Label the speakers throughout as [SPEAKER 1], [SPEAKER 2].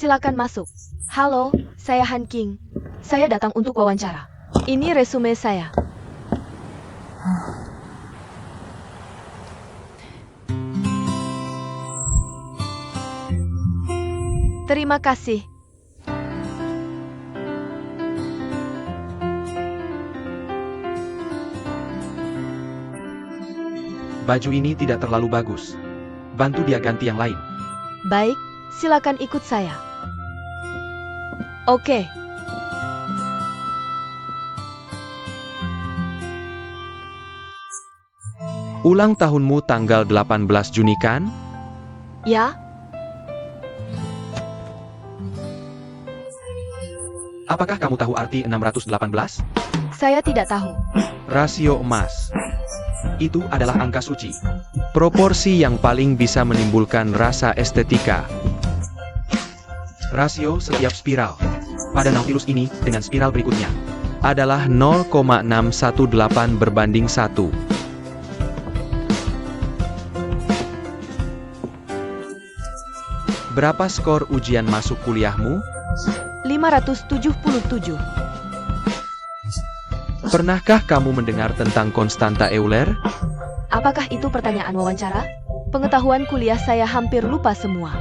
[SPEAKER 1] Silakan masuk. Halo, saya Han King. Saya datang untuk wawancara. Ini resume saya. Terima kasih.
[SPEAKER 2] Baju ini tidak terlalu bagus. Bantu dia ganti yang lain.
[SPEAKER 1] Baik, silakan ikut saya. Oke.
[SPEAKER 2] Ulang tahunmu tanggal 18 Juni kan?
[SPEAKER 1] Ya,
[SPEAKER 2] Apakah kamu tahu arti 618?
[SPEAKER 1] saya tidak tahu.
[SPEAKER 2] Rasio emas. Itu adalah angka suci. Proporsi yang paling bisa menimbulkan rasa estetika. Rasio setiap spiral pada Nautilus ini dengan spiral berikutnya adalah 0,618 berbanding 1. Berapa skor ujian masuk kuliahmu?
[SPEAKER 1] 577.
[SPEAKER 2] Pernahkah kamu mendengar tentang konstanta Euler?
[SPEAKER 1] Apakah itu pertanyaan wawancara? Pengetahuan kuliah saya hampir lupa semua.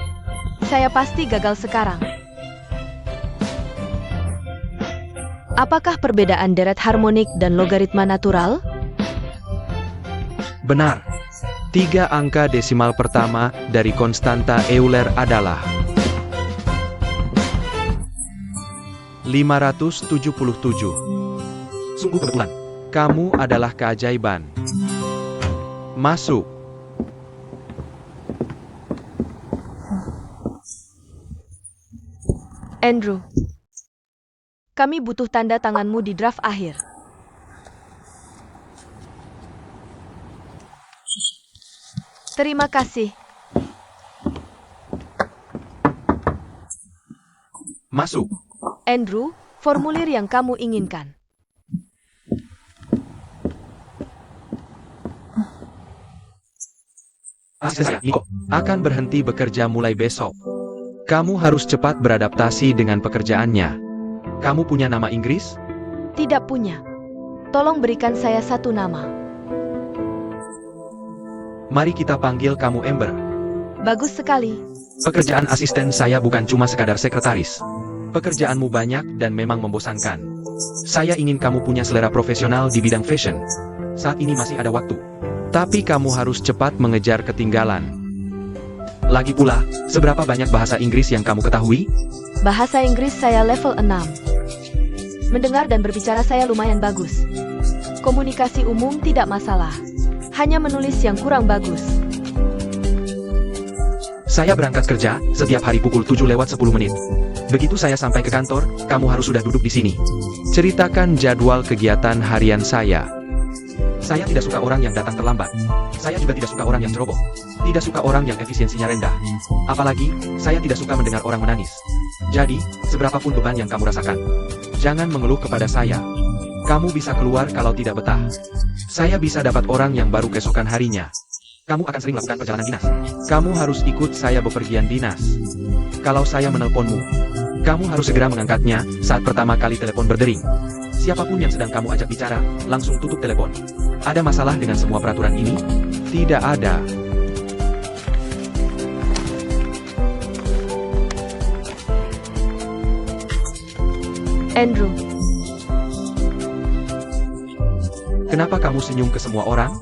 [SPEAKER 1] Saya pasti gagal sekarang. Apakah perbedaan deret harmonik dan logaritma natural?
[SPEAKER 2] Benar. 3 angka desimal pertama dari konstanta Euler adalah 577. Sungguh kebetulan. Kamu adalah keajaiban. Masuk.
[SPEAKER 1] Andrew, kami butuh tanda tanganmu di draft akhir. Terima kasih.
[SPEAKER 2] Masuk.
[SPEAKER 1] Andrew, formulir yang kamu inginkan.
[SPEAKER 2] Asisten saya, Nico, akan berhenti bekerja mulai besok. Kamu harus cepat beradaptasi dengan pekerjaannya. Kamu punya nama Inggris?
[SPEAKER 1] Tidak punya. Tolong berikan saya satu nama.
[SPEAKER 2] Mari kita panggil kamu Amber.
[SPEAKER 1] Bagus sekali.
[SPEAKER 2] Pekerjaan asisten saya bukan cuma sekadar sekretaris. Pekerjaanmu banyak dan memang membosankan. Saya ingin kamu punya selera profesional di bidang fashion. Saat ini masih ada waktu. Tapi kamu harus cepat mengejar ketinggalan. Lagi pula, seberapa banyak bahasa Inggris yang kamu ketahui?
[SPEAKER 1] Bahasa Inggris saya level 6. Mendengar dan berbicara saya lumayan bagus. Komunikasi umum tidak masalah. Hanya menulis yang kurang bagus.
[SPEAKER 2] Saya berangkat kerja setiap hari pukul 7:10. Begitu saya sampai ke kantor, kamu harus sudah duduk di sini. Ceritakan jadwal kegiatan harian saya. Saya tidak suka orang yang datang terlambat. Saya juga tidak suka orang yang ceroboh. Tidak suka orang yang efisiensinya rendah. Apalagi, saya tidak suka mendengar orang menangis. Jadi, seberapapun beban yang kamu rasakan, jangan mengeluh kepada saya. Kamu bisa keluar kalau tidak betah. Saya bisa dapat orang yang baru keesokan harinya. Kamu akan sering melakukan perjalanan dinas. Kamu harus ikut saya bepergian dinas. Kalau saya menelponmu, kamu harus segera mengangkatnya saat pertama kali telepon berdering. Siapapun yang sedang kamu ajak bicara, langsung tutup telepon. Ada masalah dengan semua peraturan ini? Tidak ada.
[SPEAKER 1] Andrew,
[SPEAKER 2] Kenapa kamu senyum ke semua orang?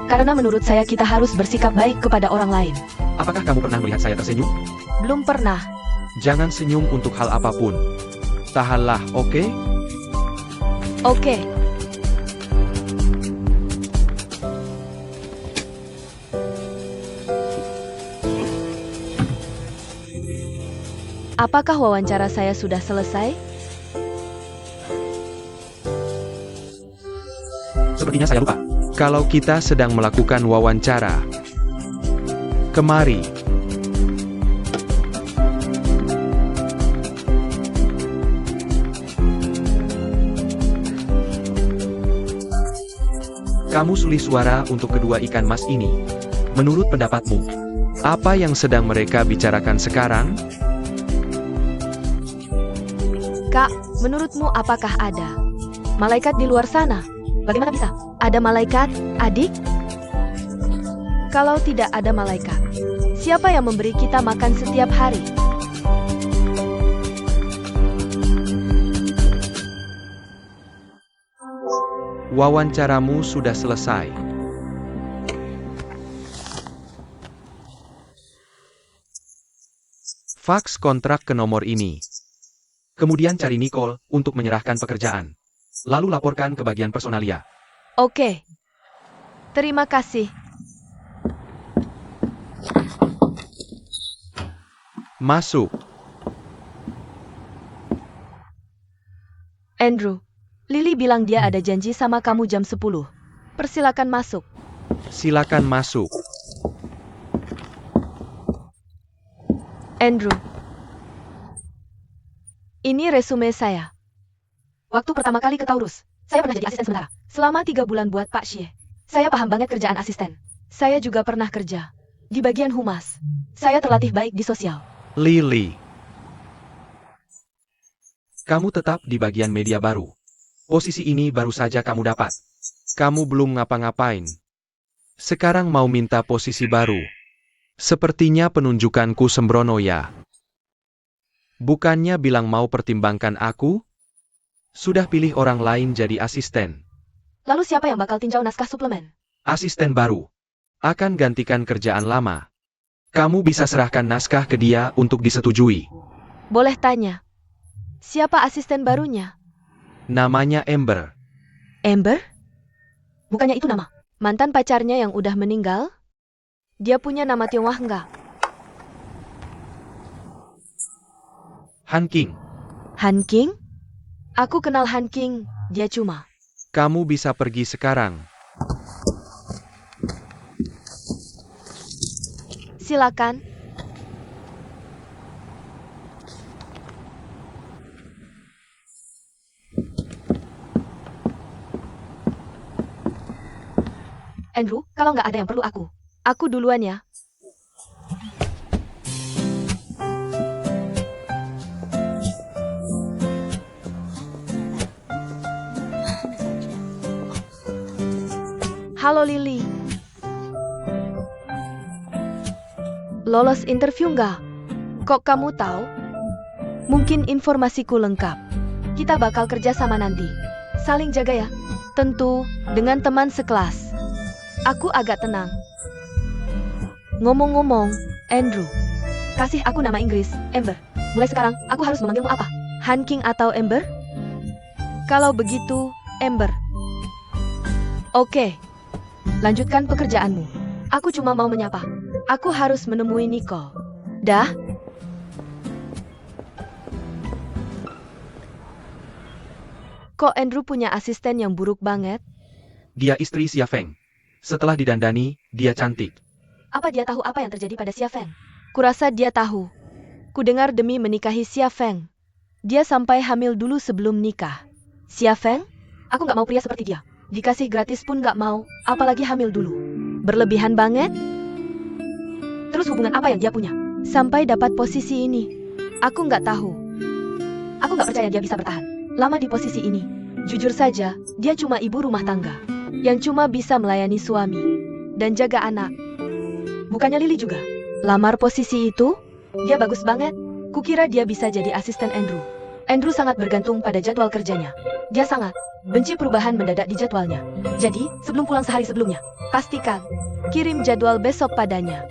[SPEAKER 1] karena menurut saya kita harus bersikap baik kepada orang lain.
[SPEAKER 2] Apakah kamu pernah melihat saya tersenyum?
[SPEAKER 1] Belum pernah.
[SPEAKER 2] Jangan senyum untuk hal apapun. Tahanlah, oke?
[SPEAKER 1] Oke. Apakah wawancara saya sudah selesai?
[SPEAKER 2] Sepertinya saya lupa. Kalau kita sedang melakukan wawancara, kemari. Kamu sulih suara untuk kedua ikan mas ini. Menurut pendapatmu, apa yang sedang mereka bicarakan sekarang?
[SPEAKER 1] Kak, menurutmu apakah ada malaikat di luar sana? Bagaimana bisa? Ada malaikat, adik? Kalau tidak ada malaikat, siapa yang memberi kita makan setiap hari?
[SPEAKER 2] Wawancaramu sudah selesai. Faks kontrak ke nomor ini. Kemudian cari Nicole untuk menyerahkan pekerjaan. Lalu laporkan ke bagian personalia.
[SPEAKER 1] Oke. Terima kasih.
[SPEAKER 2] Masuk.
[SPEAKER 1] Andrew, Lily bilang dia ada janji sama kamu jam 10. Persilakan masuk.
[SPEAKER 2] Silakan masuk.
[SPEAKER 1] Andrew. Ini resume saya. Waktu pertama kali ke Taurus, saya pernah jadi asisten sementara. Selama 3 bulan buat Pak Xie. Saya paham banget kerjaan asisten. Saya juga pernah kerja di bagian humas. Saya terlatih baik di sosial.
[SPEAKER 2] Lily. Kamu tetap di bagian media baru. Posisi ini baru saja kamu dapat. Kamu belum ngapa-ngapain. Sekarang mau minta posisi baru. Sepertinya penunjukanku sembrono ya. Bukannya bilang mau pertimbangkan aku? Sudah pilih orang lain jadi asisten.
[SPEAKER 1] Lalu siapa yang bakal tinjau naskah suplemen?
[SPEAKER 2] Asisten baru. Akan gantikan kerjaan lama. Kamu bisa serahkan naskah ke dia untuk disetujui.
[SPEAKER 1] Boleh tanya. Siapa asisten barunya?
[SPEAKER 2] Namanya Amber.
[SPEAKER 1] Amber? Bukannya itu nama mantan pacarnya yang udah meninggal? Dia punya nama Tionghoa enggak?
[SPEAKER 2] Han King.
[SPEAKER 1] Han King? Aku kenal Han King, dia cuma.
[SPEAKER 2] Kamu bisa pergi sekarang.
[SPEAKER 1] Silakan. Andrew, kalau nggak ada yang perlu aku duluan ya. Halo Lily. Lolos interview nggak? Kok kamu tahu? Mungkin informasiku lengkap. Kita bakal kerja sama nanti. Saling jaga ya. Tentu, dengan teman sekelas. Aku agak tenang. Ngomong-ngomong, Andrew. Kasih aku nama Inggris, Amber. Mulai sekarang, aku harus memanggilmu apa? Han King atau Amber? Kalau begitu, Amber. Oke. Lanjutkan pekerjaanmu. Aku cuma mau menyapa. Aku harus menemui Nicole. Dah? Kok Andrew punya asisten yang buruk banget?
[SPEAKER 2] Dia istri Xia Feng. Setelah didandani, dia cantik.
[SPEAKER 1] Apa dia tahu apa yang terjadi pada Xia Feng? Kurasa dia tahu. Kudengar demi menikahi Xia Feng, dia sampai hamil dulu sebelum nikah. Xia Feng? Aku nggak mau pria seperti dia. Dikasih gratis pun nggak mau, apalagi hamil dulu. Berlebihan banget. Terus hubungan apa yang dia punya? Sampai dapat posisi ini. Aku nggak tahu. Aku nggak percaya dia bisa bertahan lama di posisi ini. Jujur saja, dia cuma ibu rumah tangga yang cuma bisa melayani suami dan jaga anak. Bukannya Lily juga lamar posisi itu? Dia bagus banget. Kukira dia bisa jadi asisten Andrew. Andrew sangat bergantung pada jadwal kerjanya. Dia sangat benci perubahan mendadak di jadwalnya. Jadi, sebelum pulang sehari sebelumnya, pastikan kirim jadwal besok padanya.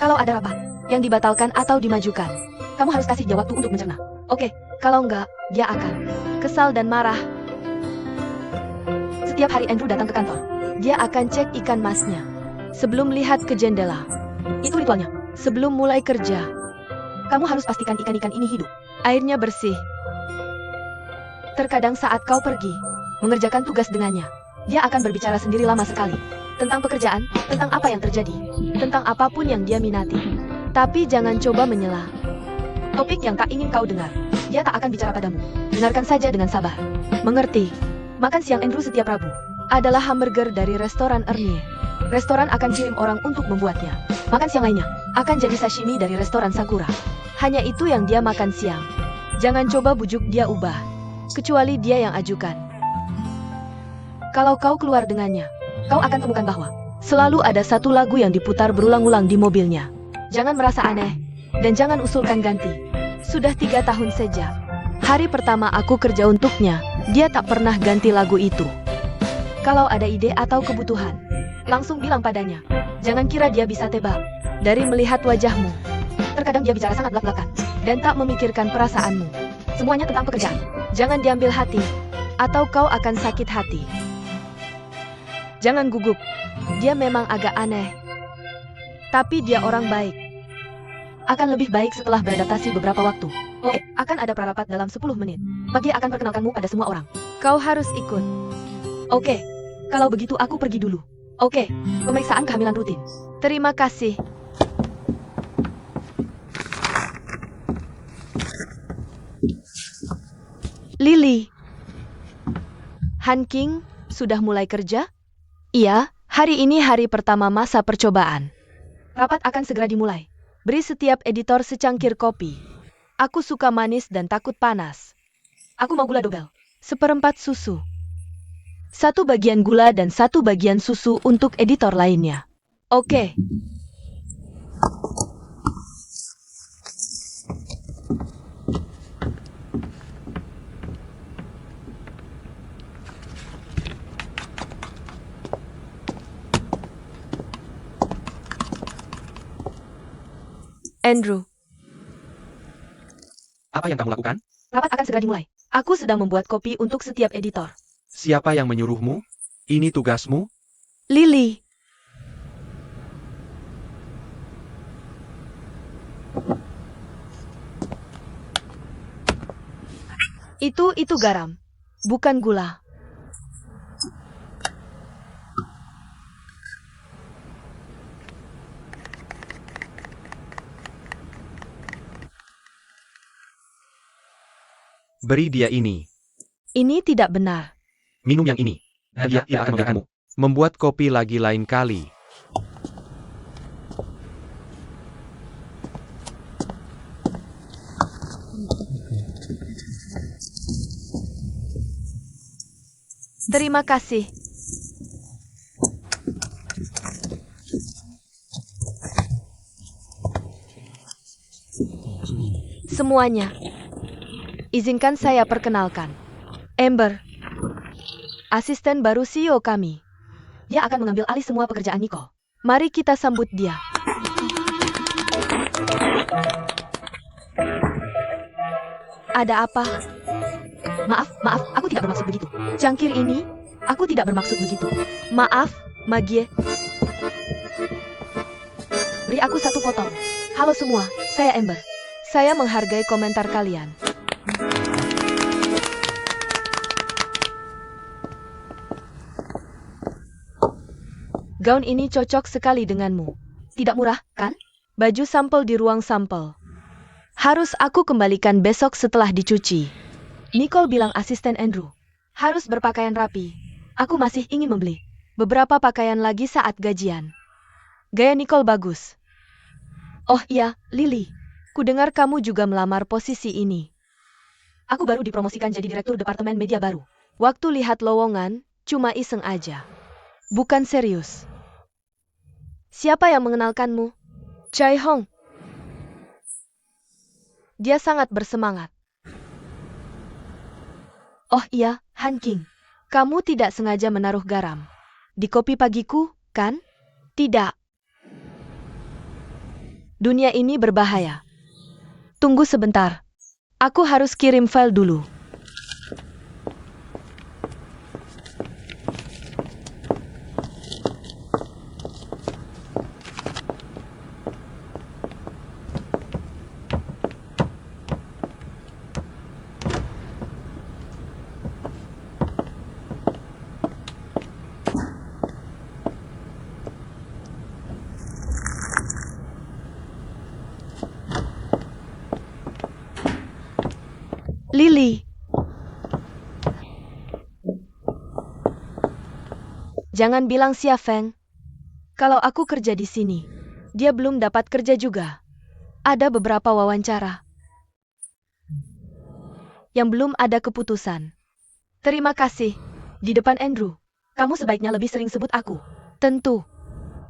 [SPEAKER 1] Kalau ada rapat yang dibatalkan atau dimajukan, kamu harus kasih dia waktu untuk mencerna. Oke, kalau enggak, dia akan kesal dan marah. Setiap hari Andrew datang ke kantor. Dia akan cek ikan masnya sebelum lihat ke jendela. Itu ritualnya. Sebelum mulai kerja, kamu harus pastikan ikan-ikan ini hidup. Airnya bersih. Terkadang saat kau pergi mengerjakan tugas dengannya, dia akan berbicara sendiri lama sekali. Tentang pekerjaan, tentang apa yang terjadi, tentang apapun yang dia minati. Tapi jangan coba menyela topik yang tak ingin kau dengar. Dia tak akan bicara padamu. Dengarkan saja dengan sabar. Mengerti? Makan siang Andrew setiap Rabu adalah hamburger dari restoran Ernie. Restoran akan kirim orang untuk membuatnya. Makan siang lainnya akan jadi sashimi dari restoran Sakura. Hanya itu yang dia makan siang. Jangan coba bujuk dia ubah. Kecuali dia yang ajukan. Kalau kau keluar dengannya, kau akan temukan bahwa selalu ada satu lagu yang diputar berulang-ulang di mobilnya. Jangan merasa aneh, dan jangan usulkan ganti. Sudah 3 tahun sejak hari pertama aku kerja untuknya, dia tak pernah ganti lagu itu. Kalau ada ide atau kebutuhan, langsung bilang padanya. Jangan kira dia bisa tebak dari melihat wajahmu. Terkadang dia bicara sangat belak-belakan dan tak memikirkan perasaanmu. Semuanya tentang pekerjaan. Jangan diambil hati, atau kau akan sakit hati. Jangan gugup. Dia memang agak aneh, tapi dia orang baik. Akan lebih baik setelah beradaptasi beberapa waktu. Oke, akan ada prarapat dalam 10 menit. Pagi akan perkenalkanmu pada semua orang. Kau harus ikut. Oke, kalau begitu aku pergi dulu. Oke, pemeriksaan kehamilan rutin. Terima kasih. Lily. Han King, sudah mulai kerja? Iya, hari ini hari pertama masa percobaan. Rapat akan segera dimulai. Beri setiap editor secangkir kopi. Aku suka manis dan takut panas. Aku mau gula dobel. 1/4 susu. 1 bagian gula dan 1 bagian susu untuk editor lainnya. Oke. Andrew.
[SPEAKER 2] Apa yang kamu lakukan?
[SPEAKER 1] Rapat akan segera dimulai. Aku sedang membuat kopi untuk setiap editor.
[SPEAKER 2] Siapa yang menyuruhmu? Ini tugasmu?
[SPEAKER 1] Lily. Itu garam, bukan gula.
[SPEAKER 2] Beri dia ini.
[SPEAKER 1] Ini tidak benar.
[SPEAKER 2] Minum yang ini. Dan dia tidak akan membiarkanmu membuat kopi lagi lain kali.
[SPEAKER 1] Terima kasih. Semuanya. Izinkan saya perkenalkan. Amber. Asisten baru CEO kami. Dia akan mengambil alih semua pekerjaan Nicole. Mari kita sambut dia. Ada apa? Maaf, aku tidak bermaksud begitu. Cangkir ini, aku tidak bermaksud begitu. Maaf, Magie. Beri aku 1 potong. Halo semua, saya Amber. Saya menghargai komentar kalian. Gaun ini cocok sekali denganmu. Tidak murah, kan? Baju sampel di ruang sampel. Harus aku kembalikan besok setelah dicuci. Nicole bilang asisten Andrew. Harus berpakaian rapi. Aku masih ingin membeli beberapa pakaian lagi saat gajian. Gaya Nicole bagus. Oh iya, Lily. Kudengar kamu juga melamar posisi ini. Aku baru dipromosikan jadi direktur departemen media baru. Waktu lihat lowongan, cuma iseng aja. Bukan serius. Siapa yang mengenalkanmu? Chai Hong. Dia sangat bersemangat. Oh iya, Han King. Kamu tidak sengaja menaruh garam di kopi pagiku, kan? Tidak. Dunia ini berbahaya. Tunggu sebentar. Aku harus kirim file dulu. Lily. Jangan bilang Xia Feng. Kalau aku kerja di sini, dia belum dapat kerja juga. Ada beberapa wawancara. yang belum ada keputusan. Terima kasih. Di depan Andrew, kamu sebaiknya lebih sering sebut aku. Tentu.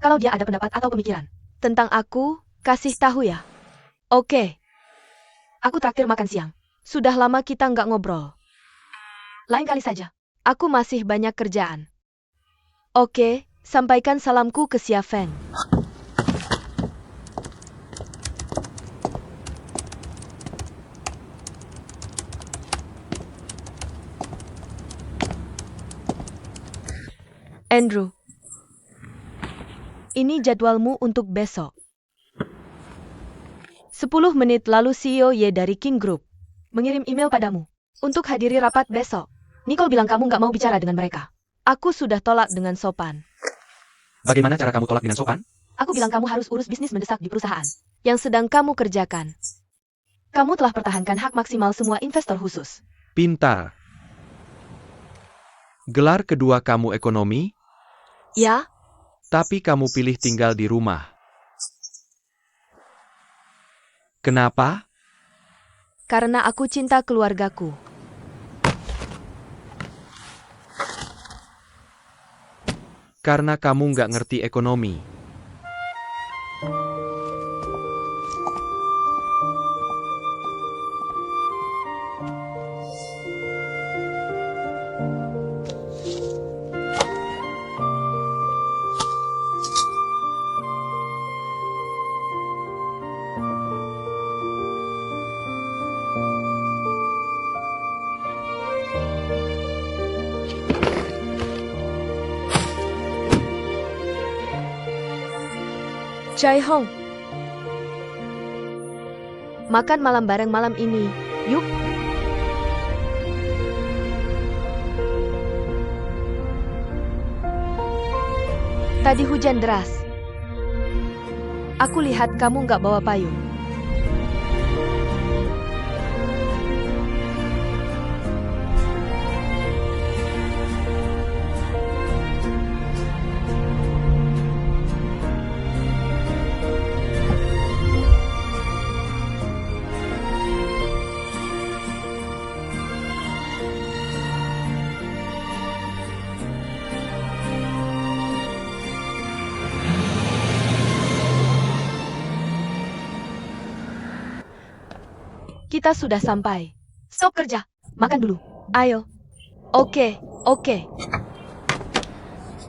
[SPEAKER 1] Kalau dia ada pendapat atau pemikiran tentang aku, kasih tahu ya. Oke. Aku traktir makan siang. Sudah lama kita nggak ngobrol. Lain kali saja. Aku masih banyak kerjaan. Oke, sampaikan salamku ke Xia Feng. Andrew, ini jadwalmu untuk besok. 10 menit lalu CEO Ye dari King Group mengirim email padamu untuk hadiri rapat besok. Nicole bilang kamu nggak mau bicara dengan mereka. Aku sudah tolak dengan sopan.
[SPEAKER 2] Bagaimana cara kamu tolak dengan sopan?
[SPEAKER 1] Aku bilang kamu harus urus bisnis mendesak di perusahaan yang sedang kamu kerjakan. Kamu telah pertahankan hak maksimal semua investor khusus.
[SPEAKER 2] Pintar. Gelar kedua kamu ekonomi,
[SPEAKER 1] Ya,
[SPEAKER 2] tapi kamu pilih tinggal di rumah. Kenapa?
[SPEAKER 1] karena aku cinta keluargaku.
[SPEAKER 2] Karena kamu nggak ngerti ekonomi.
[SPEAKER 1] Chai Hong. Makan malam bareng malam ini, yuk. Tadi hujan deras. Aku lihat kamu nggak bawa payung. Kita sudah sampai. Stop kerja. Makan dulu. Ayo. Oke.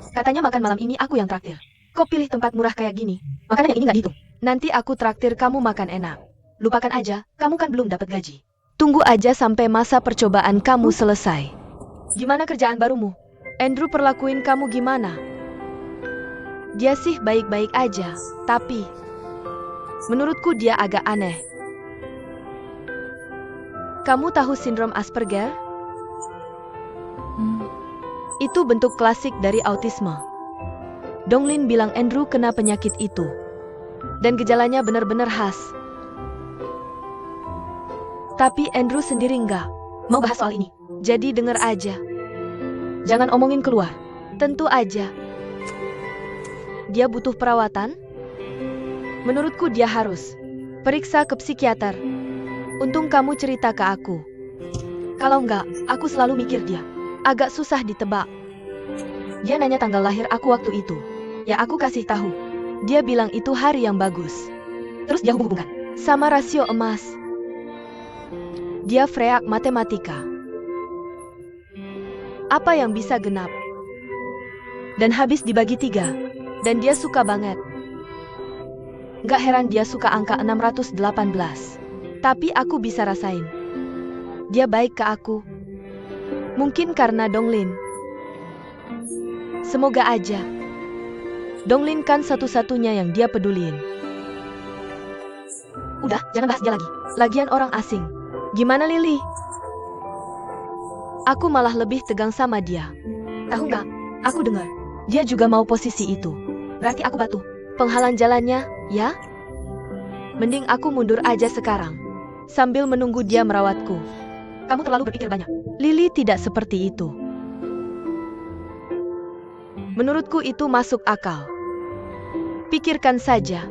[SPEAKER 1] Katanya makan malam ini aku yang traktir. Kok pilih tempat murah kayak gini? Makanan yang ini nggak dihitung. Nanti aku traktir kamu makan enak. Lupakan aja, kamu kan belum dapat gaji. Tunggu aja sampai masa percobaan kamu selesai. Gimana kerjaan barumu? Andrew perlakuin kamu gimana? Dia sih baik-baik aja, tapi menurutku dia agak aneh. Kamu tahu sindrom Asperger? Itu bentuk klasik dari autisme. Donglin bilang Andrew kena penyakit itu. Dan gejalanya benar-benar khas. Tapi Andrew sendiri nggak mau bahas soal ini. Jadi denger aja. Jangan omongin keluar. Tentu aja. Dia butuh perawatan? Menurutku dia harus periksa ke psikiater. Untung kamu cerita ke aku. Kalau enggak, aku selalu mikir dia agak susah ditebak. Dia nanya tanggal lahir aku waktu itu. Ya aku kasih tahu. Dia bilang itu hari yang bagus. Terus dia hubung-hubungkan sama rasio emas. Dia freak matematika. Apa yang bisa genap? Dan habis dibagi 3. Dan dia suka banget. Gak heran dia suka angka 618. Tapi aku bisa rasain. Dia baik ke aku. Mungkin karena Donglin. Semoga aja. Donglin kan satu-satunya yang dia pedulin. Udah, jangan bahas dia lagi. Lagian orang asing. Gimana Lily? Aku malah lebih tegang sama dia. Tahu nggak? Aku dengar. Dia juga mau posisi itu. Berarti aku batu penghalang jalannya, ya? Mending aku mundur aja sekarang. Sambil menunggu dia merawatku. Kamu terlalu berpikir banyak. Lily tidak seperti itu. Menurutku itu masuk akal. Pikirkan saja.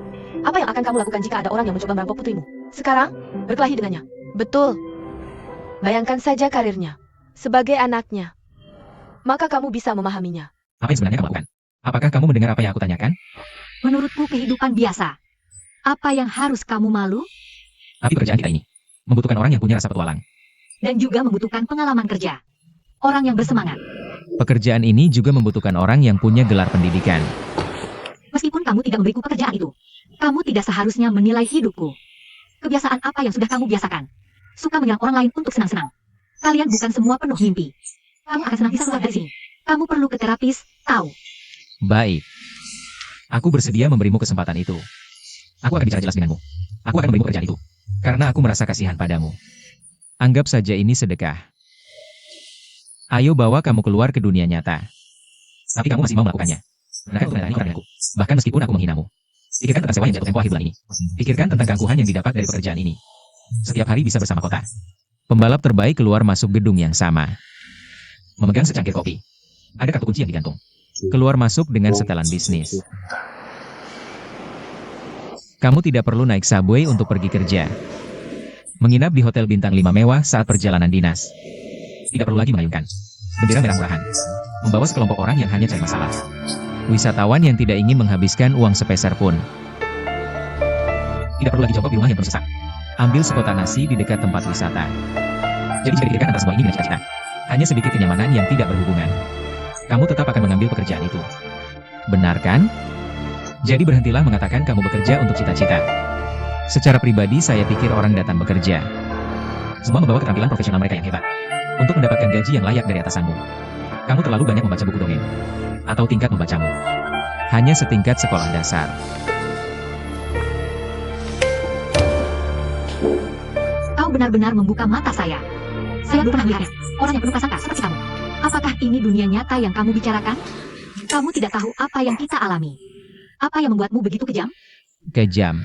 [SPEAKER 1] Apa yang akan kamu lakukan jika ada orang yang mencoba merampok putrimu? Sekarang, berkelahi dengannya. Betul. Bayangkan saja karirnya. Sebagai anaknya. Maka kamu bisa memahaminya.
[SPEAKER 2] Apa yang sebenarnya kamu lakukan? Apakah kamu mendengar apa yang aku tanyakan?
[SPEAKER 3] Menurutku kehidupan biasa. Apa yang harus kamu malu?
[SPEAKER 2] Tapi pekerjaan kita ini membutuhkan orang yang punya rasa petualang.
[SPEAKER 3] Dan juga membutuhkan pengalaman kerja. Orang yang bersemangat.
[SPEAKER 4] Pekerjaan ini juga membutuhkan orang yang punya gelar pendidikan.
[SPEAKER 3] Meskipun kamu tidak memberiku pekerjaan itu, kamu tidak seharusnya menilai hidupku. Kebiasaan apa yang sudah kamu biasakan? Suka menyerang orang lain untuk senang-senang. Kalian bukan semua penuh mimpi. Kamu akan senang bisa keluar dari sini. Kamu perlu ke terapis, tahu.
[SPEAKER 4] Baik. Aku bersedia memberimu kesempatan itu.
[SPEAKER 2] Aku akan bicara jelas denganmu. Aku akan memberimu pekerjaan itu.
[SPEAKER 4] Karena aku merasa kasihan padamu. Anggap saja ini sedekah. Ayo bawa kamu keluar ke dunia nyata.
[SPEAKER 2] Tapi kamu masih mau melakukannya. Benarkah untuk menangani orang denganku? Bahkan meskipun aku menghinamu. Pikirkan tentang sewa yang jatuh tempo akhir bulan ini. Pikirkan tentang keangkuhan yang didapat dari pekerjaan ini. Setiap hari bisa bersama kota.
[SPEAKER 4] Pembalap terbaik keluar masuk gedung yang sama.
[SPEAKER 2] Memegang secangkir kopi. Ada kartu kunci yang digantung.
[SPEAKER 4] Keluar masuk dengan setelan bisnis. Kamu tidak perlu naik subway untuk pergi kerja. Menginap di hotel bintang 5 mewah saat perjalanan dinas.
[SPEAKER 2] Tidak perlu lagi mengayunkan bendera merah murahan. Membawa sekelompok orang yang hanya cari masalah.
[SPEAKER 4] Wisatawan yang tidak ingin menghabiskan uang sepeser pun.
[SPEAKER 2] Tidak perlu lagi jongkok di rumah yang penuh sesak.
[SPEAKER 4] Ambil sekotak nasi di dekat tempat wisata.
[SPEAKER 2] Jadi jika dipikirkan antara semua ini dengan cita-cita, hanya sedikit kenyamanan yang tidak berhubungan. Kamu tetap akan mengambil pekerjaan itu.
[SPEAKER 4] Benar kan?
[SPEAKER 2] Jadi berhentilah mengatakan kamu bekerja untuk cita-cita.
[SPEAKER 4] Secara pribadi saya pikir orang datang bekerja.
[SPEAKER 2] Semua membawa keterampilan profesional mereka yang hebat. Untuk mendapatkan gaji yang layak dari atasanmu. Kamu terlalu banyak membaca buku dongeng. Atau tingkat membacamu.
[SPEAKER 4] Hanya setingkat sekolah dasar.
[SPEAKER 3] Kau benar-benar membuka mata saya. Saya belum pernah melihat orang yang penuh prasangka seperti kamu. Apakah ini dunia nyata yang kamu bicarakan? Kamu tidak tahu apa yang kita alami. Apa yang membuatmu begitu kejam?
[SPEAKER 4] Kejam.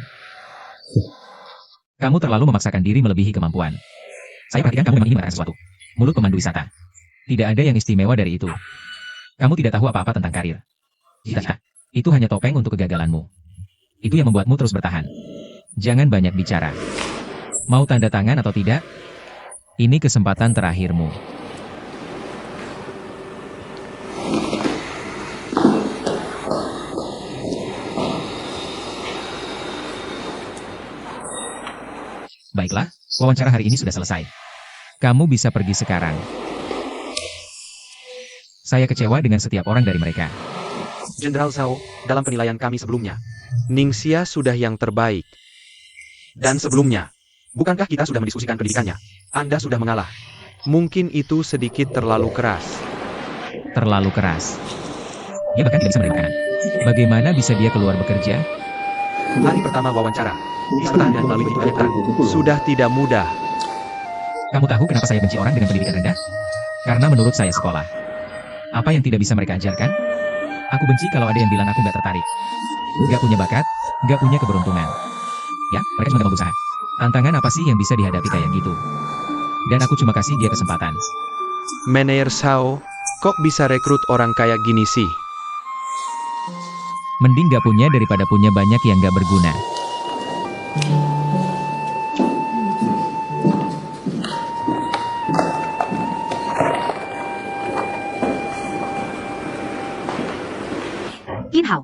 [SPEAKER 2] Kamu terlalu memaksakan diri melebihi kemampuan. Saya perhatikan kamu memang ingin mengatakan sesuatu. Mulut pemandu wisata. Tidak ada yang istimewa dari itu. Kamu tidak tahu apa-apa tentang karir. Cita-cita. Itu hanya topeng untuk kegagalanmu. Itu yang membuatmu terus bertahan.
[SPEAKER 4] Jangan banyak bicara. Mau tanda tangan atau tidak? Ini kesempatan terakhirmu.
[SPEAKER 2] Baiklah, wawancara hari ini sudah selesai.
[SPEAKER 4] Kamu bisa pergi sekarang.
[SPEAKER 2] Saya kecewa dengan setiap orang dari mereka.
[SPEAKER 5] Jenderal Zhao, dalam penilaian kami sebelumnya, Ningxia sudah yang terbaik. Dan sebelumnya, bukankah kita sudah mendiskusikan pendidikannya? Anda sudah mengalah. Mungkin itu sedikit terlalu keras.
[SPEAKER 4] Terlalu keras.
[SPEAKER 2] Dia bahkan tidak bisa menerima makanan.
[SPEAKER 4] Bagaimana bisa dia keluar bekerja?
[SPEAKER 5] Hari pertama wawancara, pertanyaan melalui begitu banyak terang, sudah tidak mudah.
[SPEAKER 2] Kamu tahu kenapa saya benci orang dengan pendidikan rendah? Karena menurut saya sekolah. Apa yang tidak bisa mereka ajarkan? Aku benci kalau ada yang bilang aku nggak tertarik. Nggak punya bakat, nggak punya keberuntungan. Ya, mereka cuma nggak mau berusaha. Tantangan apa sih yang bisa dihadapi kayak gitu? Dan aku cuma kasih dia kesempatan.
[SPEAKER 5] Manajer Zhao, kok bisa rekrut orang kayak gini sih?
[SPEAKER 4] Mending nggak punya daripada punya banyak yang nggak berguna.
[SPEAKER 3] Inhao,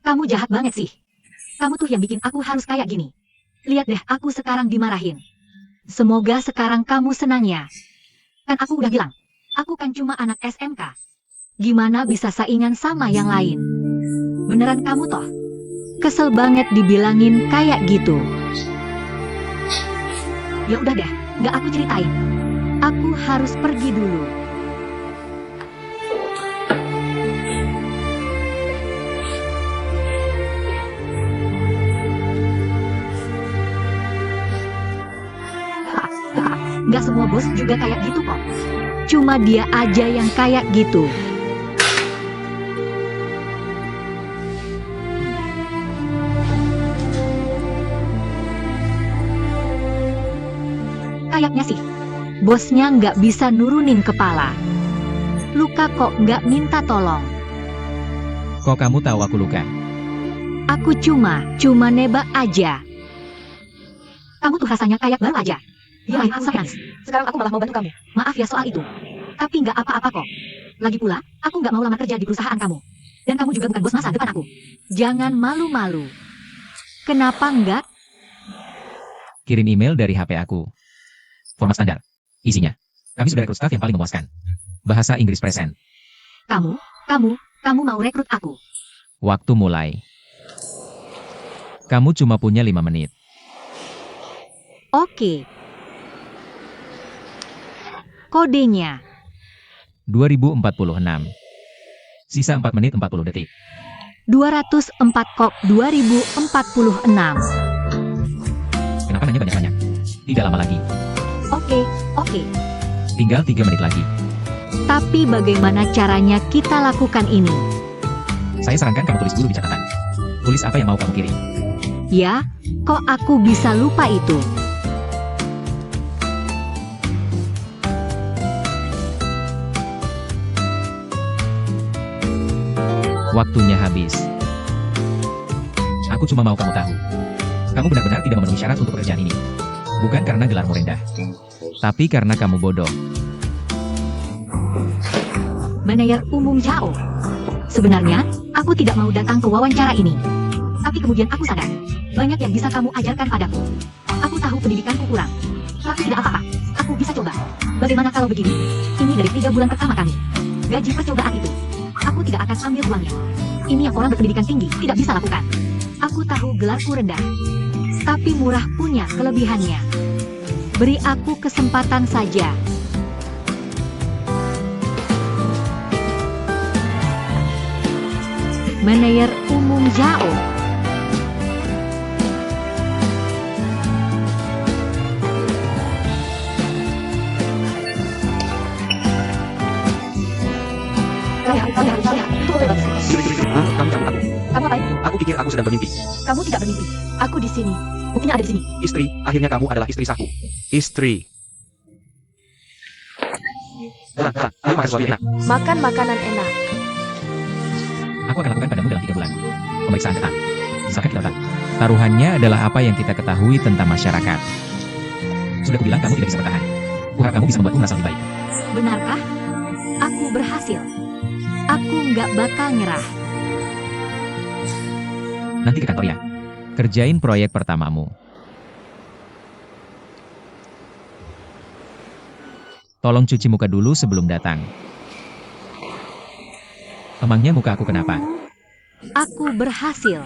[SPEAKER 3] kamu jahat banget sih. Kamu tuh yang bikin aku harus kayak gini. Lihat deh, aku sekarang dimarahin. Semoga sekarang kamu senang ya. Kan aku udah bilang, aku kan cuma anak SMK. Gimana bisa saingan sama yang lain? Beneran kamu toh? Kesel banget dibilangin kayak gitu. Ya udah deh, nggak aku ceritain. Aku harus pergi dulu. Nggak semua bos juga kayak gitu kok. Cuma dia aja yang kayak gitu. Kayaknya sih, bosnya nggak bisa nurunin kepala. Luka kok nggak minta tolong.
[SPEAKER 4] Kok kamu tahu aku luka?
[SPEAKER 3] Aku cuma nebak aja. Kamu tuh rasanya kayak baru aja. Dia main sayang.
[SPEAKER 1] Sekarang aku malah mau bantu kamu.
[SPEAKER 3] Maaf ya soal itu. Tapi nggak apa-apa kok. Lagi pula, aku nggak mau lamar kerja di perusahaan kamu. Dan kamu juga bukan bos masa depan aku. Jangan malu-malu. Kenapa enggak?
[SPEAKER 4] Kirim email dari HP aku. Format standar. Isinya. Kami sudah rekrut staf yang paling memuaskan. Bahasa Inggris present.
[SPEAKER 3] Kamu mau rekrut aku.
[SPEAKER 4] Waktu mulai. Kamu cuma punya 5 menit.
[SPEAKER 3] Oke. Kodenya.
[SPEAKER 4] 2046. Sisa 4 menit 40 detik.
[SPEAKER 3] 204 kok 2046.
[SPEAKER 4] Kenapa nanya banyak-banyak? Tidak lama lagi.
[SPEAKER 3] Oke.
[SPEAKER 4] Tinggal 3 menit lagi.
[SPEAKER 3] Tapi bagaimana caranya kita lakukan ini?
[SPEAKER 4] Saya sarankan kamu tulis dulu di catatan. Tulis apa yang mau kamu kirim.
[SPEAKER 3] Ya, kok aku bisa lupa itu?
[SPEAKER 4] Waktunya habis. Aku cuma mau kamu tahu. Kamu benar-benar tidak memenuhi syarat untuk pekerjaan ini. Bukan karena gelarmu rendah. Tapi karena kamu bodoh.
[SPEAKER 3] Manajer umum Zhao. Sebenarnya, aku tidak mau datang ke wawancara ini. Tapi kemudian aku sadar, banyak yang bisa kamu ajarkan padaku. Aku tahu pendidikanku kurang. Tapi tidak apa-apa, aku bisa coba. Bagaimana kalau begini? Ini dari 3 bulan pertama kami. Gaji percobaan itu. Aku tidak akan ambil uangnya. Ini yang orang berpendidikan tinggi tidak bisa lakukan. Aku tahu gelarku rendah. Tapi murah punya kelebihannya. Beri aku kesempatan saja. Manajer umum Zhao.
[SPEAKER 5] Kamu cabut aku.
[SPEAKER 1] Kamu apain?
[SPEAKER 5] Aku pikir aku sedang bermimpi.
[SPEAKER 1] Kamu tidak bermimpi. Aku di sini. Buktinya ada di sini.
[SPEAKER 5] Istri, akhirnya kamu adalah istri saku. Istri. Ayo makan sesuatu yang enak.
[SPEAKER 1] Makan makanan enak.
[SPEAKER 4] Aku akan lakukan padamu dalam 3 bulan. Pemeriksaan ketat. Silakan kita letak. Taruhannya adalah apa yang kita ketahui tentang masyarakat. Sudah kubilang kamu tidak bisa bertahan. Kuharap kamu bisa membuatku merasa lebih baik.
[SPEAKER 3] Benarkah? Aku berhasil. Aku nggak bakal nyerah.
[SPEAKER 4] Nanti ke kantor ya. Kerjain proyek pertamamu. Tolong cuci muka dulu sebelum datang. Emangnya muka aku kenapa?
[SPEAKER 3] Aku berhasil.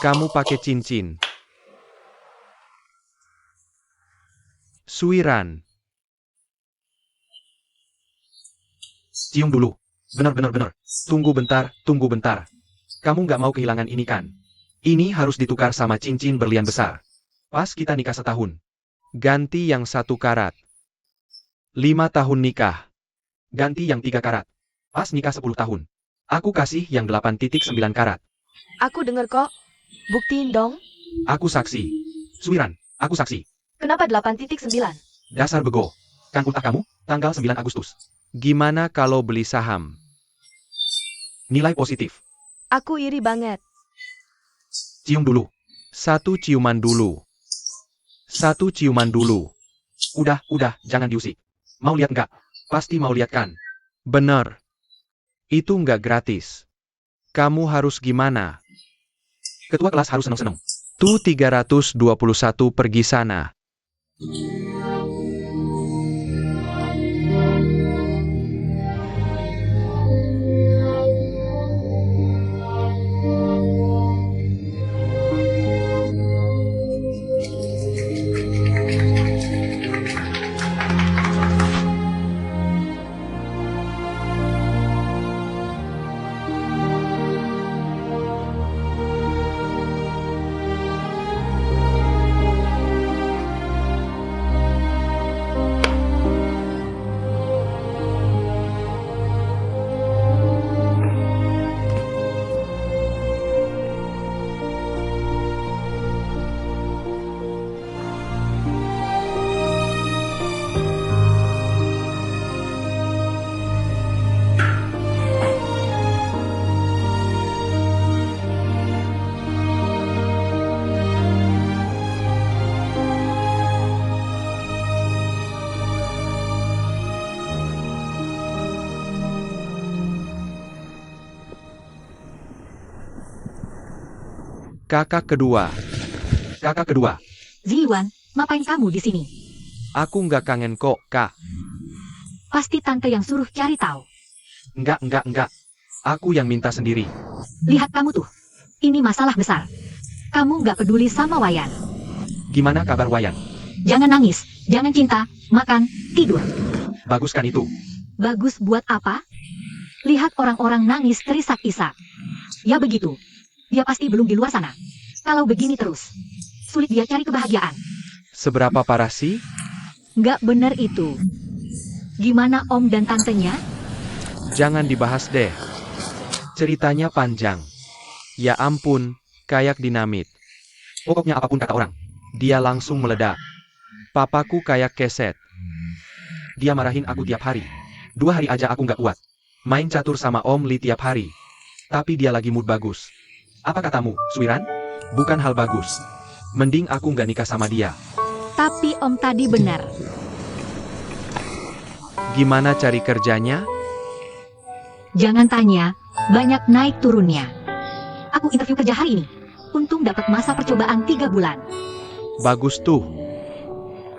[SPEAKER 5] Kamu pakai cincin. Suiran. Cium dulu. Benar. Tunggu bentar. Kamu nggak mau kehilangan ini kan? Ini harus ditukar sama cincin berlian besar. Pas kita nikah setahun. Ganti yang 1 karat. 5 tahun nikah. Ganti yang 3 karat. Pas nikah 10 tahun. Aku kasih yang 8,9 karat.
[SPEAKER 1] Aku denger kok. Buktiin dong.
[SPEAKER 5] Aku saksi. Suiran, aku saksi.
[SPEAKER 1] Kenapa 8,9?
[SPEAKER 5] Dasar bego. Kan ultah kamu, tanggal 9 Agustus. Gimana kalau beli saham? Nilai positif.
[SPEAKER 1] Aku iri banget.
[SPEAKER 5] Cium dulu. 1 ciuman dulu. 1 ciuman dulu. Udah, jangan diusik. Mau lihat nggak? Pasti mau lihat kan? Bener. Itu nggak gratis. Kamu harus gimana? Ketua kelas harus seneng-seneng. Tuh 321 pergi sana. Kakak kedua.
[SPEAKER 3] Ziwan, ngapain kamu di sini?
[SPEAKER 5] Aku nggak kangen kok, Kak.
[SPEAKER 3] Pasti tante yang suruh cari tahu.
[SPEAKER 5] Enggak. Aku yang minta sendiri.
[SPEAKER 3] Lihat kamu tuh. Ini masalah besar. Kamu nggak peduli sama Wayan.
[SPEAKER 5] Gimana kabar Wayan?
[SPEAKER 3] Jangan nangis, jangan cinta, makan, tidur.
[SPEAKER 5] Bagus kan itu?
[SPEAKER 3] Bagus buat apa? Lihat orang-orang nangis terisak-isak. Ya begitu. Dia pasti belum di luar sana. Kalau begini terus, sulit dia cari kebahagiaan.
[SPEAKER 5] Seberapa parah sih?
[SPEAKER 3] Nggak bener itu. Gimana om dan tantenya?
[SPEAKER 5] Jangan dibahas deh. Ceritanya panjang. Ya ampun, kayak dinamit. Pokoknya apapun kata orang, dia langsung meledak. Papaku kayak keset. Dia marahin aku tiap hari. 2 hari aja aku nggak kuat. Main catur sama Om Li tiap hari. Tapi dia lagi mood bagus. Apa katamu, Suiran? Bukan hal bagus. Mending aku nggak nikah sama dia.
[SPEAKER 3] Tapi om tadi benar.
[SPEAKER 5] Gimana cari kerjanya?
[SPEAKER 3] Jangan tanya, banyak naik turunnya. Aku interview kerja hari ini. Untung dapat masa percobaan 3 bulan.
[SPEAKER 5] Bagus tuh.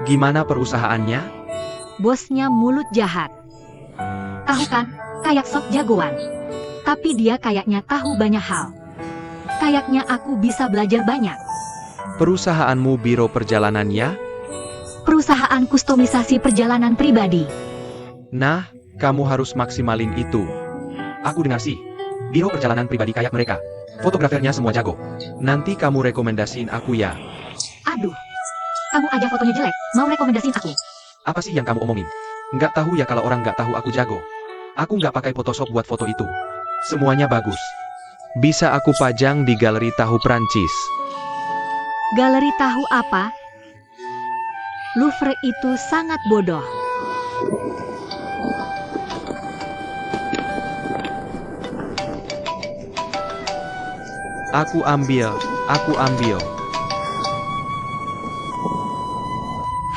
[SPEAKER 5] Gimana perusahaannya?
[SPEAKER 3] Bosnya mulut jahat. Tahu kan, kayak sok jagoan. Tapi dia kayaknya tahu banyak hal. Kayaknya aku bisa belajar banyak.
[SPEAKER 5] Perusahaanmu biro perjalanannya?
[SPEAKER 3] Perusahaan kustomisasi perjalanan pribadi.
[SPEAKER 5] Nah, kamu harus maksimalin itu. Aku dengar sih, biro perjalanan pribadi kayak mereka. Fotografernya semua jago. Nanti kamu rekomendasiin aku ya.
[SPEAKER 3] Aduh, kamu aja fotonya jelek, mau rekomendasiin aku?
[SPEAKER 5] Apa sih yang kamu omongin? Nggak tahu ya kalau orang nggak tahu aku jago. Aku nggak pakai Photoshop buat foto itu. Semuanya bagus. Bisa aku pajang di galeri tahu Prancis.
[SPEAKER 3] Galeri tahu apa? Louvre itu sangat bodoh.
[SPEAKER 5] Aku ambil.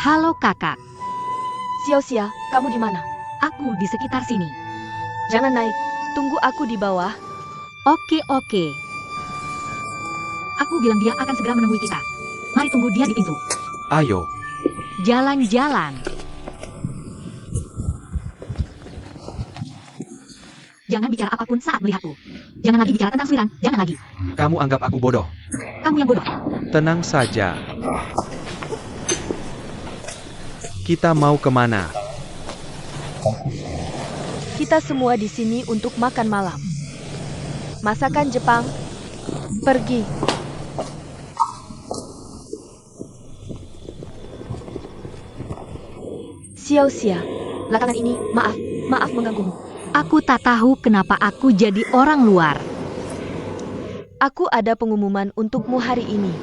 [SPEAKER 3] Halo kakak,
[SPEAKER 1] Xiao, kamu di mana?
[SPEAKER 3] aku di sekitar sini.
[SPEAKER 1] Jangan naik. Tunggu aku di bawah.
[SPEAKER 3] Oke. Aku bilang dia akan segera menemui kita. Mari tunggu dia di pintu.
[SPEAKER 5] Ayo.
[SPEAKER 3] Jalan-jalan. Jangan bicara apapun saat melihatku. Jangan lagi bicara tentang Suiran, jangan lagi.
[SPEAKER 5] Kamu anggap aku bodoh.
[SPEAKER 3] Kamu yang bodoh.
[SPEAKER 5] Tenang saja. Kita mau kemana?
[SPEAKER 1] Kita semua di sini untuk makan malam. Masakan Jepang. Pergi. Xiao Xia, belakangan ini, maaf mengganggumu.
[SPEAKER 3] Aku tak tahu kenapa aku jadi orang luar.
[SPEAKER 1] Aku ada pengumuman untukmu hari ini.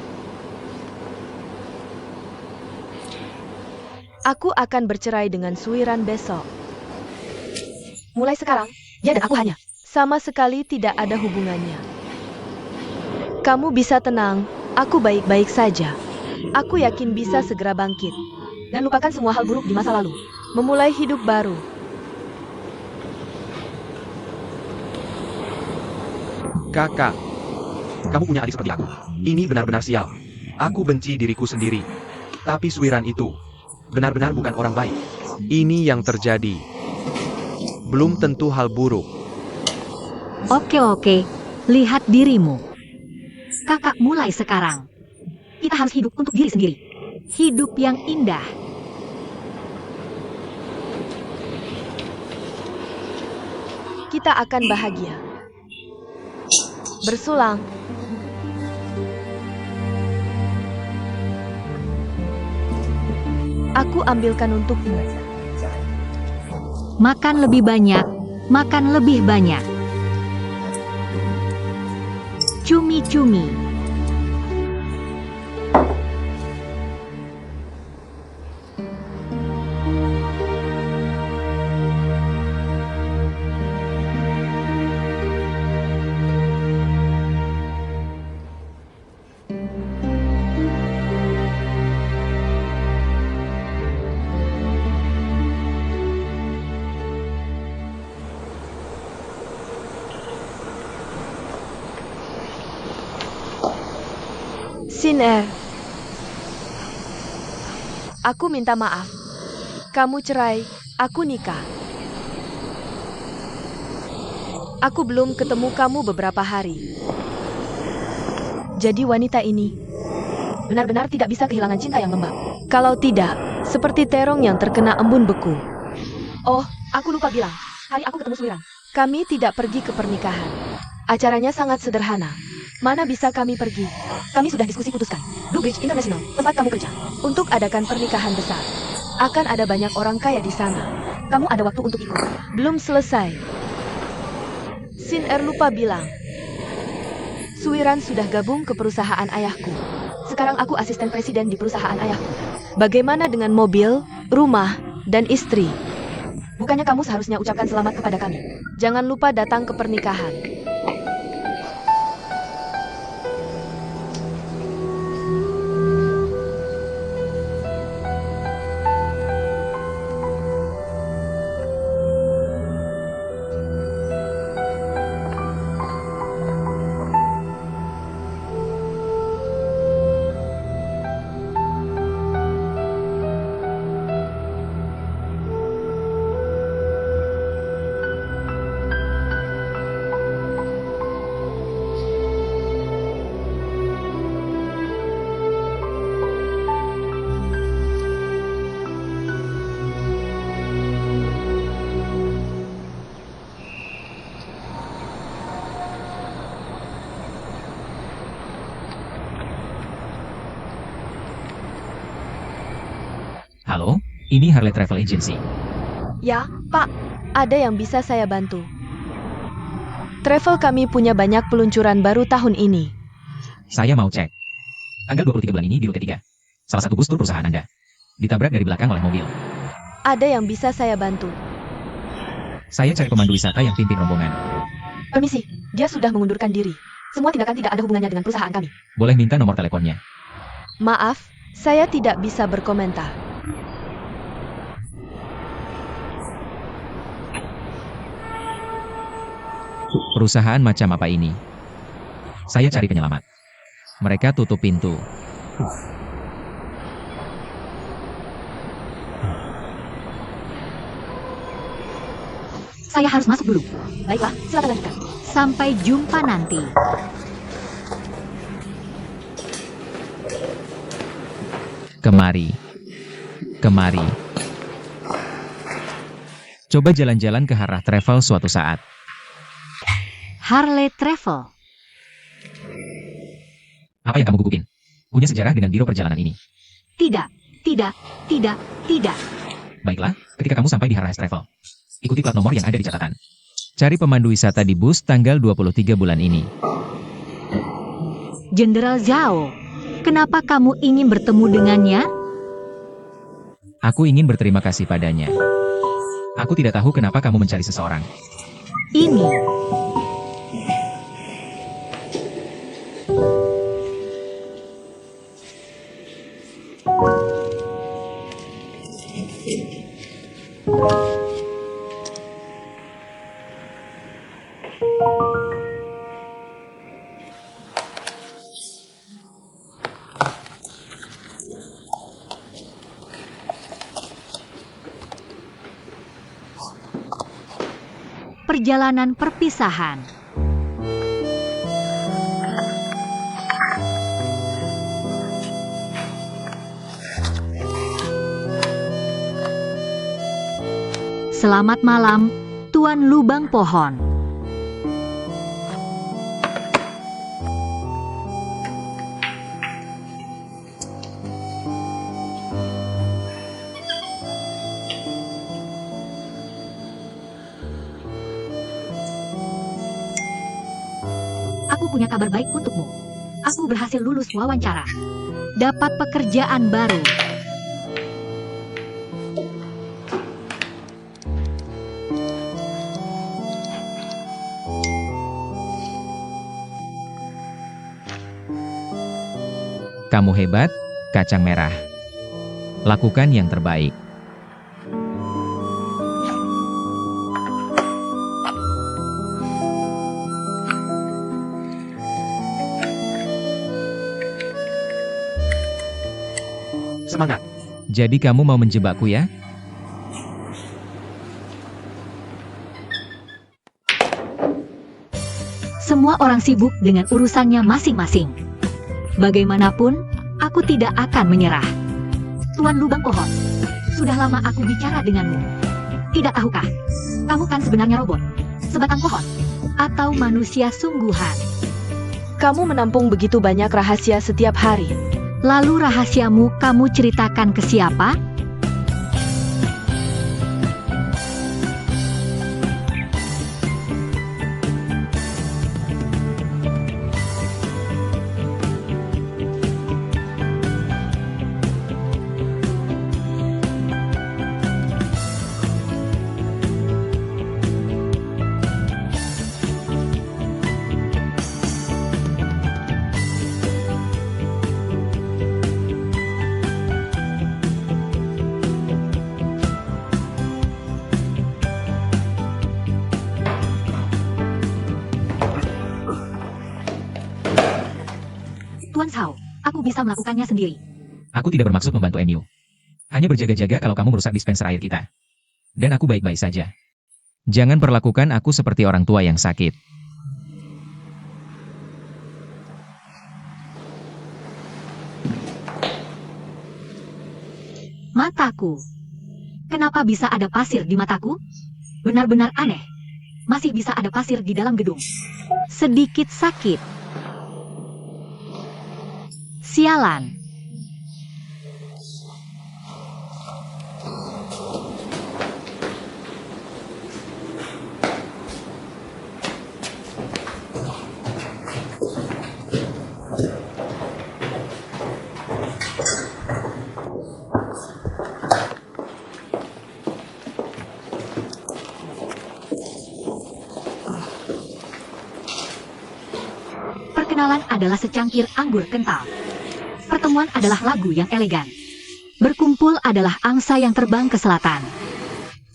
[SPEAKER 1] Aku akan bercerai dengan Suiran besok. Mulai sekarang, dia dan aku hanya sama sekali tidak ada hubungannya. Kamu bisa tenang, aku baik-baik saja. Aku yakin bisa segera bangkit dan lupakan semua hal buruk di masa lalu. Memulai hidup baru.
[SPEAKER 5] Kakak, kamu punya adik seperti aku. Ini benar-benar sial. Aku benci diriku sendiri. Tapi Suiran itu benar-benar bukan orang baik.
[SPEAKER 2] Ini yang terjadi. Belum tentu hal buruk.
[SPEAKER 3] Oke, lihat dirimu. Kakak mulai sekarang. Kita harus hidup untuk diri sendiri. Hidup yang indah.
[SPEAKER 1] Kita akan bahagia. Bersulang. Aku ambilkan untukmu.
[SPEAKER 3] Makan lebih banyak, makan lebih banyak. Cumi-cumi.
[SPEAKER 1] Sin-er. Aku minta maaf. Kamu cerai, aku nikah. Aku belum ketemu kamu beberapa hari. Jadi wanita ini benar-benar tidak bisa kehilangan cinta yang lembab. Kalau tidak, seperti terong yang terkena embun beku. Oh, aku lupa bilang. Hari aku ketemu Suiran. Kami tidak pergi ke pernikahan. Acaranya sangat sederhana. Mana bisa kami pergi? Kami sudah diskusi putuskan. Blue Bridge International, tempat kamu kerja. Untuk adakan pernikahan besar. Akan ada banyak orang kaya di sana. Kamu ada waktu untuk ikut. Belum selesai. Sin-er lupa bilang. Suiran sudah gabung ke perusahaan ayahku. Sekarang aku asisten presiden di perusahaan ayahku. Bagaimana dengan mobil, rumah, dan istri? Bukannya kamu seharusnya ucapkan selamat kepada kami. Jangan lupa datang ke pernikahan.
[SPEAKER 4] Halo, ini Harley Travel Agency.
[SPEAKER 1] Ya, Pak. Ada yang bisa saya bantu. Travel kami punya banyak peluncuran baru tahun ini.
[SPEAKER 4] Saya mau cek. Tanggal 23 bulan ini di rute 3. Salah satu bus tur perusahaan Anda ditabrak dari belakang oleh mobil.
[SPEAKER 1] Ada yang bisa saya bantu.
[SPEAKER 4] Saya cari pemandu wisata yang pimpin rombongan.
[SPEAKER 1] Permisi, dia sudah mengundurkan diri. Semua tindakan tidak ada hubungannya dengan perusahaan kami.
[SPEAKER 4] Boleh minta nomor teleponnya?
[SPEAKER 1] Maaf, saya tidak bisa berkomentar.
[SPEAKER 4] Perusahaan macam apa ini? Saya cari penyelamat. Mereka tutup pintu.
[SPEAKER 3] Saya harus masuk dulu.
[SPEAKER 1] Baiklah, silakan lanjutkan.
[SPEAKER 3] Sampai jumpa nanti.
[SPEAKER 4] Kemari. Kemari. Coba jalan-jalan ke Harrah Travel suatu saat.
[SPEAKER 3] Harley Travel.
[SPEAKER 4] Apa yang kamu gugukin? Punya sejarah dengan biro perjalanan ini.
[SPEAKER 3] Tidak, tidak, tidak, tidak.
[SPEAKER 4] Baiklah, ketika kamu sampai di Harley Travel, ikuti plat nomor yang ada di catatan. Cari pemandu wisata di bus tanggal 23 bulan ini.
[SPEAKER 3] Jenderal Zhao, kenapa kamu ingin bertemu dengannya?
[SPEAKER 4] Aku ingin berterima kasih padanya. Aku tidak tahu kenapa kamu mencari seseorang.
[SPEAKER 3] Ini. Perjalanan perpisahan. Selamat malam, Tuan Lubang Pohon. Aku punya kabar baik untukmu. Aku berhasil lulus wawancara. Dapat pekerjaan baru.
[SPEAKER 4] Kamu hebat, kacang merah. Lakukan yang terbaik.
[SPEAKER 5] Semangat.
[SPEAKER 4] Jadi kamu mau menjebakku ya?
[SPEAKER 3] Semua orang sibuk dengan urusannya masing-masing. Bagaimanapun, aku tidak akan menyerah. Tuan Lubang Pohon, sudah lama aku bicara denganmu. Tidak tahukah, kamu kan sebenarnya robot, sebatang pohon, atau manusia sungguhan.
[SPEAKER 1] Kamu menampung begitu banyak rahasia setiap hari.
[SPEAKER 3] Lalu rahasiamu kamu ceritakan ke siapa? Tuan Zhao, aku bisa melakukannya sendiri.
[SPEAKER 4] Aku tidak bermaksud membantu Emu. Hanya berjaga-jaga kalau kamu merusak dispenser air kita. Dan aku baik-baik saja. Jangan perlakukan aku seperti orang tua yang sakit.
[SPEAKER 3] Mataku. Kenapa bisa ada pasir di mataku? Benar-benar aneh. Masih bisa ada pasir di dalam gedung. Sedikit sakit. Sialan. Perkenalan adalah secangkir anggur kental. Pertemuan adalah lagu yang elegan. Berkumpul adalah angsa yang terbang ke selatan.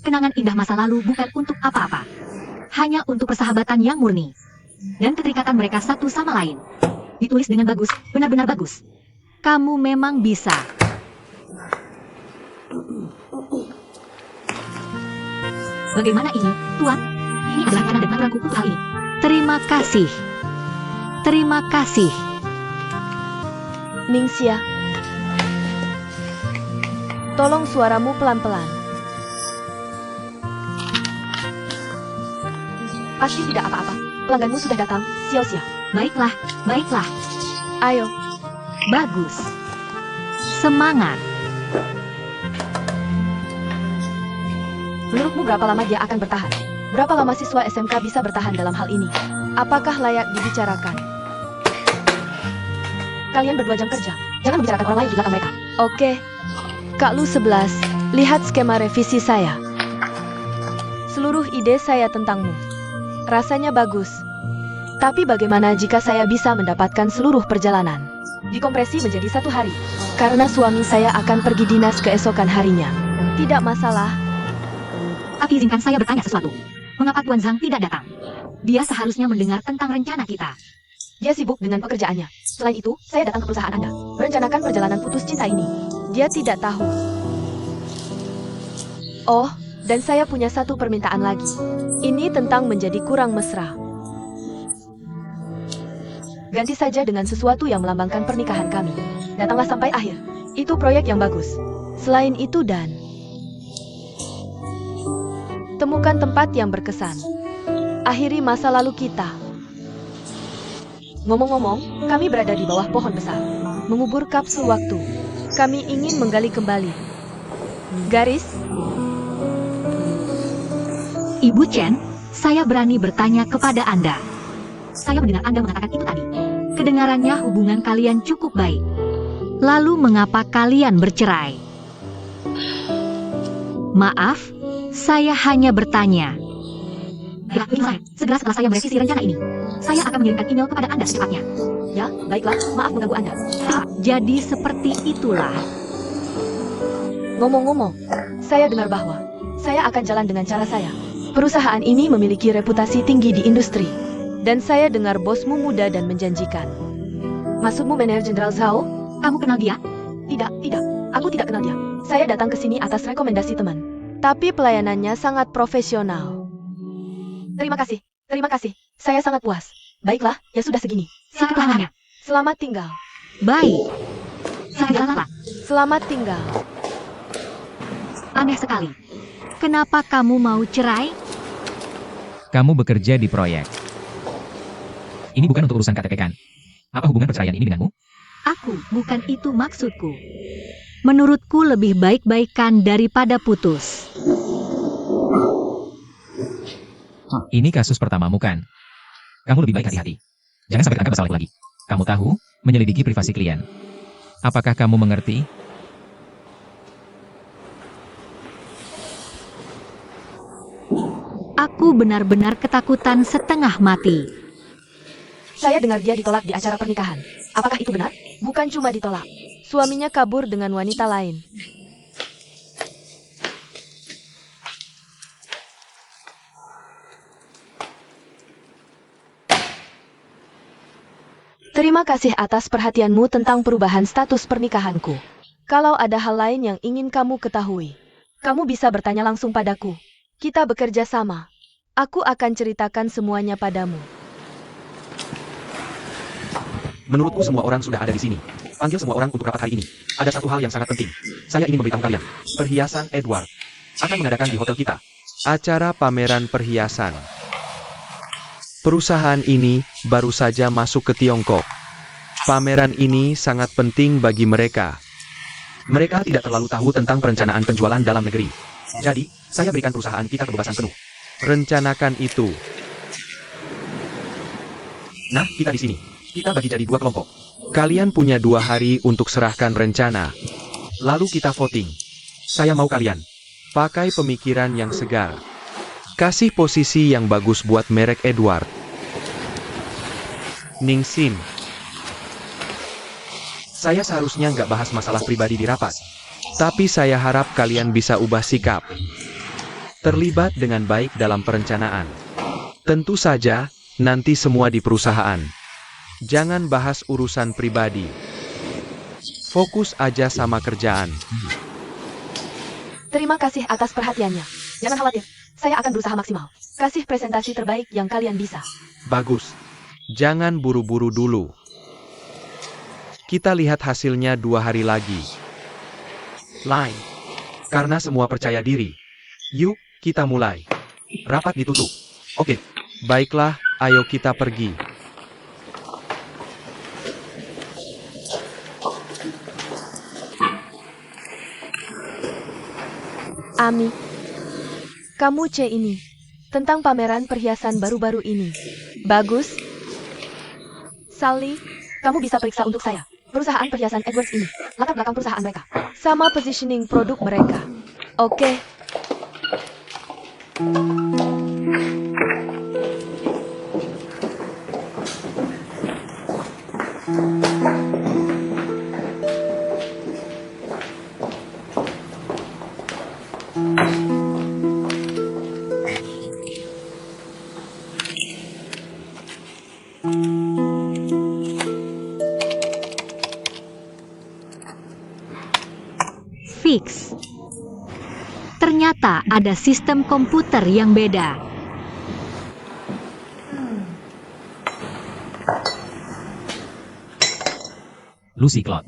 [SPEAKER 3] Kenangan indah masa lalu bukan untuk apa-apa. Hanya untuk persahabatan yang murni. Dan keterikatan mereka satu sama lain. Ditulis dengan bagus, benar-benar bagus. Kamu memang bisa. Bagaimana ini, Tuan? Ini adalah tanda dan mantraku untuk hal ini. Terima kasih. Terima kasih.
[SPEAKER 1] Ningxia, tolong suaramu pelan-pelan. Pasti tidak apa-apa. pelangganmu sudah datang, Xiao Xia.
[SPEAKER 3] Baiklah, baiklah.
[SPEAKER 1] Ayo,
[SPEAKER 3] Bagus. Semangat.
[SPEAKER 1] menurutmu berapa lama dia akan bertahan? Berapa lama siswa SMK bisa bertahan dalam hal ini? Apakah layak dibicarakan? Kalian berdua jam kerja. Jangan membicarakan orang lain di belakang mereka. Oke. Kak Lu 11, lihat skema revisi saya. Seluruh ide saya tentangmu. Rasanya bagus. Tapi bagaimana jika saya bisa mendapatkan seluruh perjalanan? Dikompresi menjadi 1 hari. Karena suami saya akan pergi dinas keesokan harinya. Tidak masalah.
[SPEAKER 3] Tapi izinkan saya bertanya sesuatu. Mengapa Tuan Zhang tidak datang? Dia seharusnya mendengar tentang rencana kita.
[SPEAKER 1] Dia sibuk dengan pekerjaannya. Selain itu, saya datang ke perusahaan Anda. Merencanakan perjalanan putus cinta ini. Dia tidak tahu. Oh, dan saya punya satu permintaan lagi. Ini tentang menjadi kurang mesra. Ganti saja dengan sesuatu yang melambangkan pernikahan kami. Datanglah sampai akhir. Itu proyek yang bagus. Selain itu dan... temukan tempat yang berkesan. Akhiri masa lalu kita. Ngomong-ngomong, kami berada di bawah pohon besar. Mengubur kapsul waktu. Kami ingin menggali kembali. Garis?
[SPEAKER 3] Ibu Chen, saya berani bertanya kepada Anda. Saya mendengar Anda mengatakan itu tadi. Kedengarannya hubungan kalian cukup baik. Lalu mengapa kalian bercerai? Maaf, saya hanya bertanya. Ya, ini saya. Segera setelah saya merevisi rencana ini, saya akan mengirimkan email kepada Anda secepatnya.
[SPEAKER 1] Ya, baiklah. Maaf mengganggu Anda.
[SPEAKER 3] Jadi seperti itulah.
[SPEAKER 1] Ngomong-ngomong, saya dengar bahwa saya akan jalan dengan cara saya. Perusahaan ini memiliki reputasi tinggi di industri. Dan saya dengar bosmu muda dan menjanjikan. Maksudmu manajer Jenderal Zhao?
[SPEAKER 3] Kamu kenal dia?
[SPEAKER 1] Tidak, tidak. Aku tidak kenal dia. Saya datang ke sini atas rekomendasi teman. Tapi pelayanannya sangat profesional. Terima kasih. Terima kasih. Saya sangat puas. Baiklah, ya sudah segini.
[SPEAKER 3] Siapa pelanggannya?
[SPEAKER 1] Selamat tinggal.
[SPEAKER 3] Baik. Saya jalan Pak.
[SPEAKER 1] Selamat tinggal.
[SPEAKER 3] Aneh sekali. Kenapa kamu mau cerai?
[SPEAKER 4] Kamu bekerja di proyek. Ini bukan untuk urusan KTP kan? Apa hubungan perceraian ini denganmu?
[SPEAKER 3] Aku, bukan itu maksudku. Menurutku lebih baik-baikan daripada putus.
[SPEAKER 4] Ini kasus pertamamu kan? Kamu lebih baik hati-hati. Jangan sampai terangkat masalah itu lagi. Kamu tahu, menyelidiki privasi klien. Apakah kamu mengerti?
[SPEAKER 3] Aku benar-benar ketakutan setengah mati.
[SPEAKER 1] Saya dengar dia ditolak di acara pernikahan. Apakah itu benar? Bukan cuma ditolak. Suaminya kabur dengan wanita lain. Terima kasih atas perhatianmu tentang perubahan status pernikahanku. Kalau ada hal lain yang ingin kamu ketahui, kamu bisa bertanya langsung padaku. Kita bekerja sama. Aku akan ceritakan semuanya padamu.
[SPEAKER 5] Menurutku semua orang sudah ada di sini. Panggil semua orang untuk rapat hari ini. Ada satu hal yang sangat penting. Saya ingin memberitahu kalian. Perhiasan Edward akan mengadakan di hotel kita.
[SPEAKER 2] Acara pameran perhiasan. Perusahaan ini baru saja masuk ke Tiongkok. Pameran ini sangat penting bagi mereka.
[SPEAKER 5] Mereka tidak terlalu tahu tentang perencanaan penjualan dalam negeri. Jadi, saya berikan perusahaan kita kebebasan penuh.
[SPEAKER 2] Rencanakan itu.
[SPEAKER 5] Nah, kita di sini. Kita bagi jadi 2 kelompok.
[SPEAKER 2] Kalian punya 2 hari untuk serahkan rencana.
[SPEAKER 5] Lalu kita voting. Saya mau kalian.
[SPEAKER 2] Pakai pemikiran yang segar. Kasih posisi yang bagus buat merek Edward. Ningsin.
[SPEAKER 5] Saya seharusnya nggak bahas masalah pribadi di rapat.
[SPEAKER 2] Tapi saya harap kalian bisa ubah sikap. Terlibat dengan baik dalam perencanaan. Tentu saja, nanti semua di perusahaan. Jangan bahas urusan pribadi. Fokus aja sama kerjaan.
[SPEAKER 1] Terima kasih atas perhatiannya. Jangan khawatir, saya akan berusaha maksimal. Kasih presentasi terbaik yang kalian bisa.
[SPEAKER 2] Bagus. Jangan buru-buru dulu. Kita lihat hasilnya 2 hari lagi.
[SPEAKER 5] Line. Karena semua percaya diri. Yuk, kita mulai. Rapat ditutup. Oke.
[SPEAKER 2] Baiklah,
[SPEAKER 5] Ayo kita pergi.
[SPEAKER 1] Ami, kamu C ini. Tentang pameran perhiasan baru-baru ini. Bagus. Sally, kamu bisa periksa untuk saya. Perusahaan perhiasan Edwards ini. Latar belakang perusahaan mereka. Sama positioning produk mereka. Oke.
[SPEAKER 3] Fix. Ternyata ada sistem komputer yang beda.
[SPEAKER 4] Lucy Claude.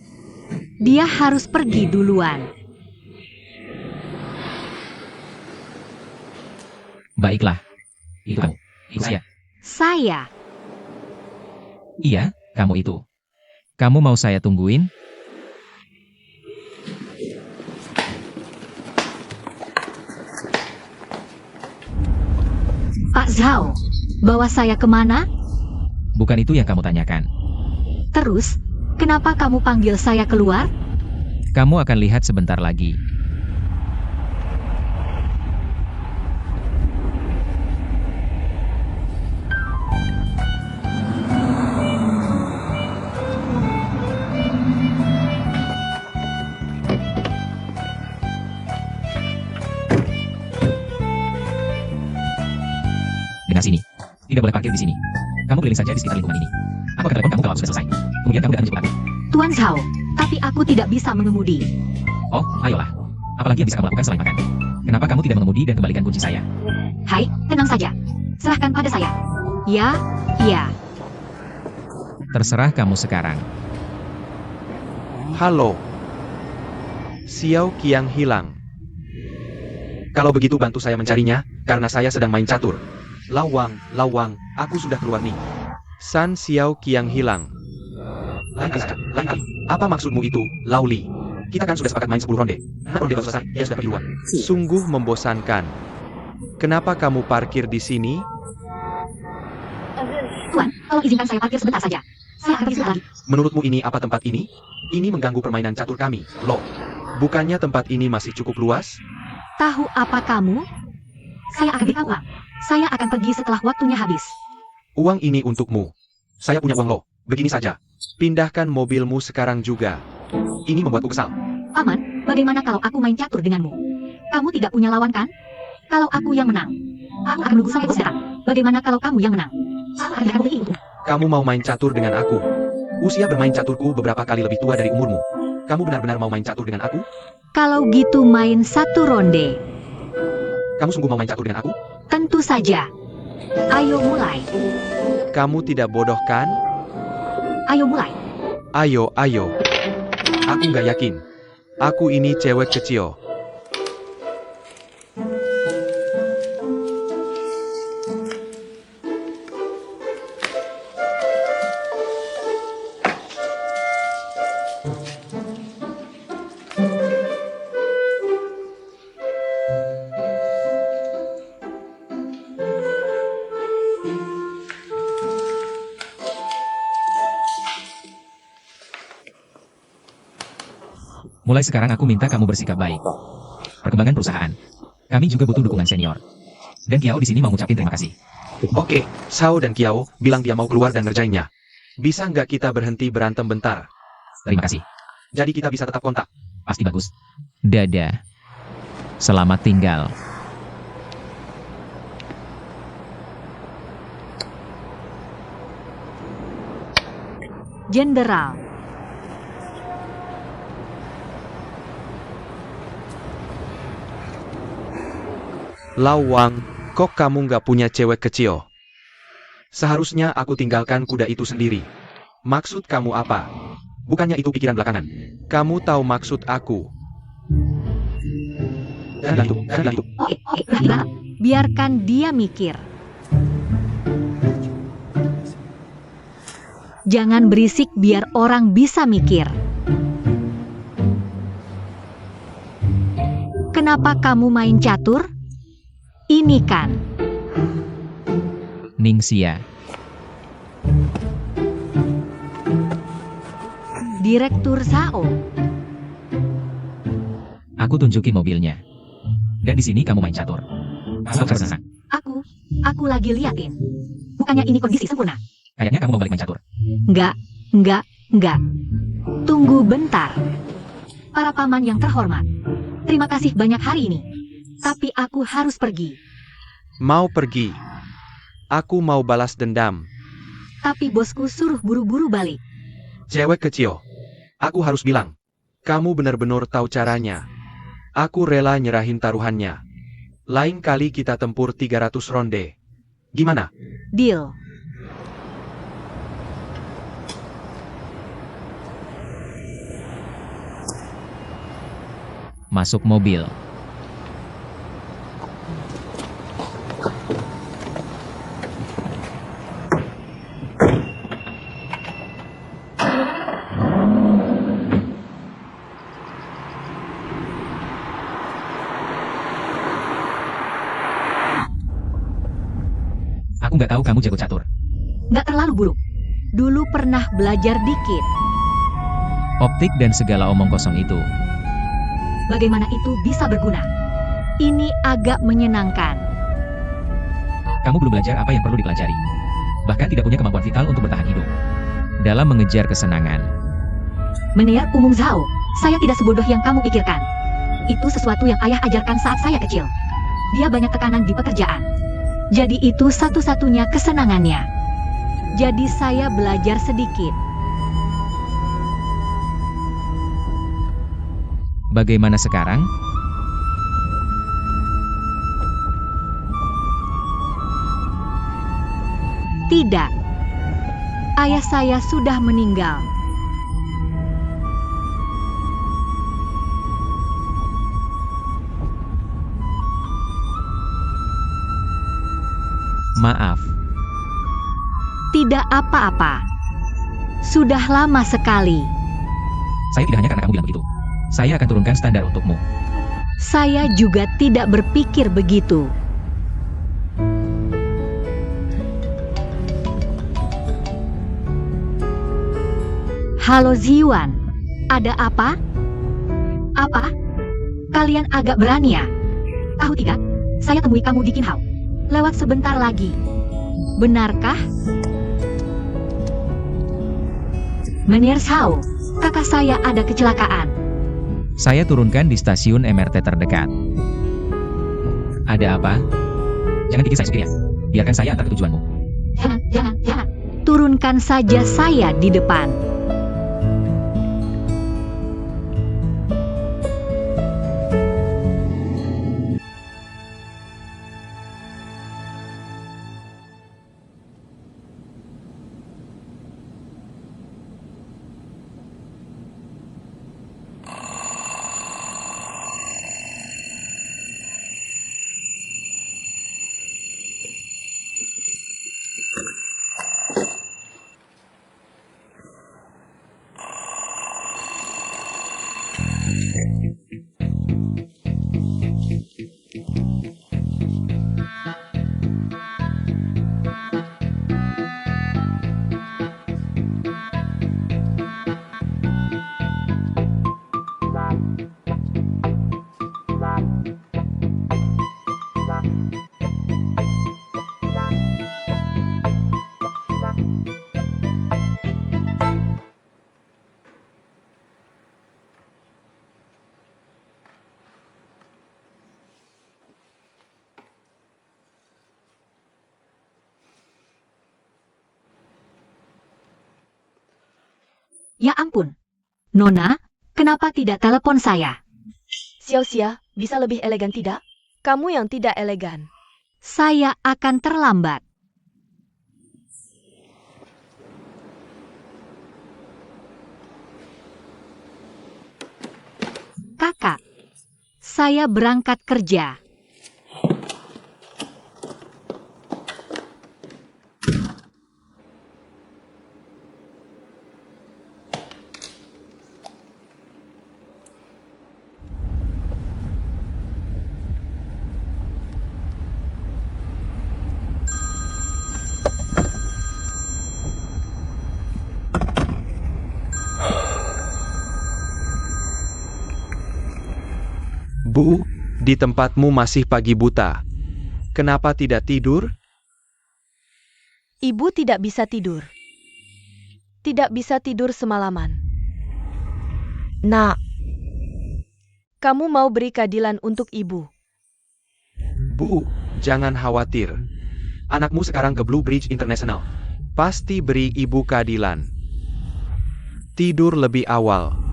[SPEAKER 3] Dia harus pergi duluan.
[SPEAKER 4] Baiklah. Itu kamu. Itu saya.
[SPEAKER 3] Saya.
[SPEAKER 4] Iya, kamu itu. Kamu mau saya tungguin?
[SPEAKER 3] Pak Zhao, bawa saya kemana?
[SPEAKER 4] Bukan itu yang kamu tanyakan.
[SPEAKER 3] Terus, kenapa kamu panggil saya keluar?
[SPEAKER 4] Kamu akan lihat sebentar lagi. Dengar sini. Tidak boleh parkir di sini. Kamu keliling saja di sekitar lingkungan ini. Aku akan telepon kamu kalau sudah selesai. Kemudian kamu datang jemput aku.
[SPEAKER 3] Tuan Zhao, tapi aku tidak bisa mengemudi.
[SPEAKER 4] Oh, ayolah. Apalagi yang bisa kamu lakukan selain makan? Kenapa kamu tidak mengemudi dan kembalikan kunci saya?
[SPEAKER 3] Hai, tenang saja. Serahkan pada saya. Ya, iya.
[SPEAKER 4] Terserah kamu sekarang.
[SPEAKER 5] Halo. Xiao Qiang hilang. Kalau begitu bantu saya mencarinya, karena saya sedang main catur. Lawang, aku sudah keluar nih. San Xiao Qiang hilang. Lain kali. Apa maksudmu itu, Lauli? Kita kan sudah sepakat main 10 ronde. Nah, ronde baru selesai, dia sudah pergi duluan. Sungguh membosankan. Kenapa kamu parkir di sini?
[SPEAKER 3] Tuan, tolong izinkan saya parkir sebentar saja. Saya akan pergi sebentar lagi.
[SPEAKER 5] Menurutmu ini apa tempat ini? Ini mengganggu permainan catur kami, loh. Bukannya tempat ini masih cukup luas?
[SPEAKER 3] Tahu apa kamu? Saya akan berikan uang. Saya akan pergi setelah waktunya habis.
[SPEAKER 5] Uang ini untukmu. Saya punya uang loh. Begini saja. Pindahkan mobilmu sekarang juga. Ini membuatku kesal.
[SPEAKER 3] Paman, bagaimana kalau aku main catur denganmu? Kamu tidak punya lawan kan? Kalau aku yang menang, aku akan menunggu sampai bos datang. Bagaimana kalau kamu yang menang? Aku akan berikan mobil ini untukmu.
[SPEAKER 5] Kamu mau main catur dengan aku? Usia bermain caturku beberapa kali lebih tua dari umurmu. Kamu benar-benar mau main catur dengan aku?
[SPEAKER 3] Kalau gitu main satu ronde.
[SPEAKER 5] Kamu sungguh mau main catur dengan aku?
[SPEAKER 3] Tentu saja. Ayo mulai.
[SPEAKER 5] Kamu tidak bodoh kan?
[SPEAKER 3] Ayo mulai.
[SPEAKER 5] Ayo. Aku nggak yakin. Aku ini cewek kecil.
[SPEAKER 4] Mulai sekarang aku minta kamu bersikap baik. Perkembangan perusahaan. Kami juga butuh dukungan senior. Dan Kiao di sini mau ngucapin terima kasih.
[SPEAKER 5] Oke, Sao dan Kiao bilang dia mau keluar dan ngerjainnya. Bisa nggak kita berhenti berantem bentar?
[SPEAKER 4] Terima kasih.
[SPEAKER 5] Jadi kita bisa tetap kontak.
[SPEAKER 4] Pasti bagus. Dadah. Selamat tinggal.
[SPEAKER 3] Jenderal.
[SPEAKER 5] Lawang, kok kamu nggak punya cewek kecil? Seharusnya aku tinggalkan kuda itu sendiri. Maksud kamu apa? Bukannya itu pikiran belakangan. Kamu tahu maksud aku. Dan itu.
[SPEAKER 3] Oke, biarkan dia mikir. Jangan berisik biar orang bisa mikir. Kenapa kamu main catur? Ini kan.
[SPEAKER 4] Ningxia,
[SPEAKER 3] Direktur Zhao.
[SPEAKER 4] aku tunjukin mobilnya. Dan di sini kamu main catur. Kamu harus senang.
[SPEAKER 3] Aku lagi liatin. Bukannya ini kondisi sempurna?
[SPEAKER 4] Kayaknya kamu mau balik main catur.
[SPEAKER 3] Enggak. Tunggu bentar. Para paman yang terhormat. Terima kasih banyak hari ini. Tapi aku harus pergi.
[SPEAKER 5] Mau pergi? Aku mau balas dendam.
[SPEAKER 3] Tapi bosku suruh buru-buru balik.
[SPEAKER 5] Cewek kecil. Aku harus bilang. Kamu benar-benar tahu caranya. Aku rela nyerahin taruhannya. Lain kali kita tempur 300 ronde. Gimana?
[SPEAKER 3] Deal.
[SPEAKER 4] Masuk mobil. Aku nggak tahu kamu jago catur.
[SPEAKER 3] Nggak terlalu buruk. Dulu pernah belajar dikit.
[SPEAKER 4] Optik dan segala omong kosong itu.
[SPEAKER 3] Bagaimana itu bisa berguna? Ini agak menyenangkan.
[SPEAKER 4] Kamu belum belajar apa yang perlu dipelajari. Bahkan tidak punya kemampuan vital untuk bertahan hidup. Dalam mengejar kesenangan.
[SPEAKER 3] Menir Umum Zhao, saya tidak sebodoh yang kamu pikirkan. Itu sesuatu yang ayah ajarkan saat saya kecil. Dia banyak tekanan di pekerjaan. Jadi itu satu-satunya kesenangannya. Jadi saya belajar sedikit.
[SPEAKER 4] Bagaimana sekarang?
[SPEAKER 3] Tidak. Ayah saya sudah meninggal.
[SPEAKER 4] Maaf.
[SPEAKER 3] Tidak apa-apa. Sudah lama sekali.
[SPEAKER 4] Saya tidak hanya karena kamu bilang begitu. Saya akan turunkan standar untukmu.
[SPEAKER 3] Saya juga tidak berpikir begitu. Halo Ziwan, ada apa? Apa? Kalian agak berani ya? Tahu tidak? Saya temui kamu di Qinghao. Lewat sebentar lagi. Benarkah? Menir Zhao, kakak saya ada kecelakaan.
[SPEAKER 4] Saya turunkan di stasiun MRT terdekat. Ada apa? Jangan bikin saya supir ya. Biarkan saya antar ke tujuanmu.
[SPEAKER 3] Jangan. Turunkan saja saya di depan. Ya ampun. Nona, kenapa tidak telepon saya?
[SPEAKER 1] Xiao-Xia, bisa lebih elegan tidak? Kamu yang tidak elegan.
[SPEAKER 3] Saya akan terlambat. Kakak, saya berangkat kerja.
[SPEAKER 2] Bu, di tempatmu masih pagi buta. Kenapa tidak tidur?
[SPEAKER 1] Ibu tidak bisa tidur. Tidak bisa tidur semalaman. Nak, kamu mau beri keadilan untuk ibu.
[SPEAKER 2] Bu, jangan khawatir. Anakmu sekarang ke Blue Bridge International. Pasti beri ibu keadilan. Tidur lebih awal.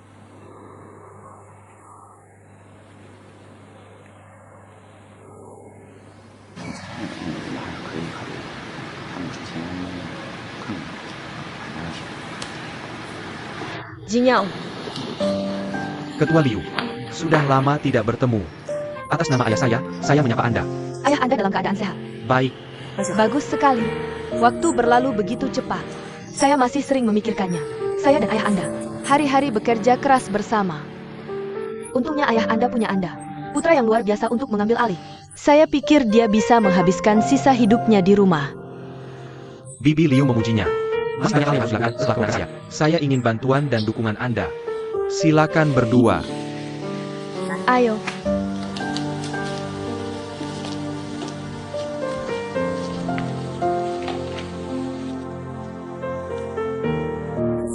[SPEAKER 1] Jinyao,
[SPEAKER 5] Ketua Liu, sudah lama tidak bertemu. Atas nama ayah saya menyapa Anda.
[SPEAKER 1] ayah Anda dalam keadaan sehat.
[SPEAKER 5] Baik,
[SPEAKER 1] Bagus sekali. Waktu berlalu begitu cepat. Saya masih sering memikirkannya. Saya dan ayah Anda, hari-hari bekerja keras bersama. Untungnya ayah Anda punya Anda, putra yang luar biasa untuk mengambil alih. Saya pikir dia bisa menghabiskan sisa hidupnya di rumah.
[SPEAKER 5] Bibi Liu memujinya. Masih banyak hal yang harus dilakukan selaku anak saya. Saya ingin bantuan dan dukungan Anda.
[SPEAKER 2] Silakan berdua.
[SPEAKER 1] Ayo.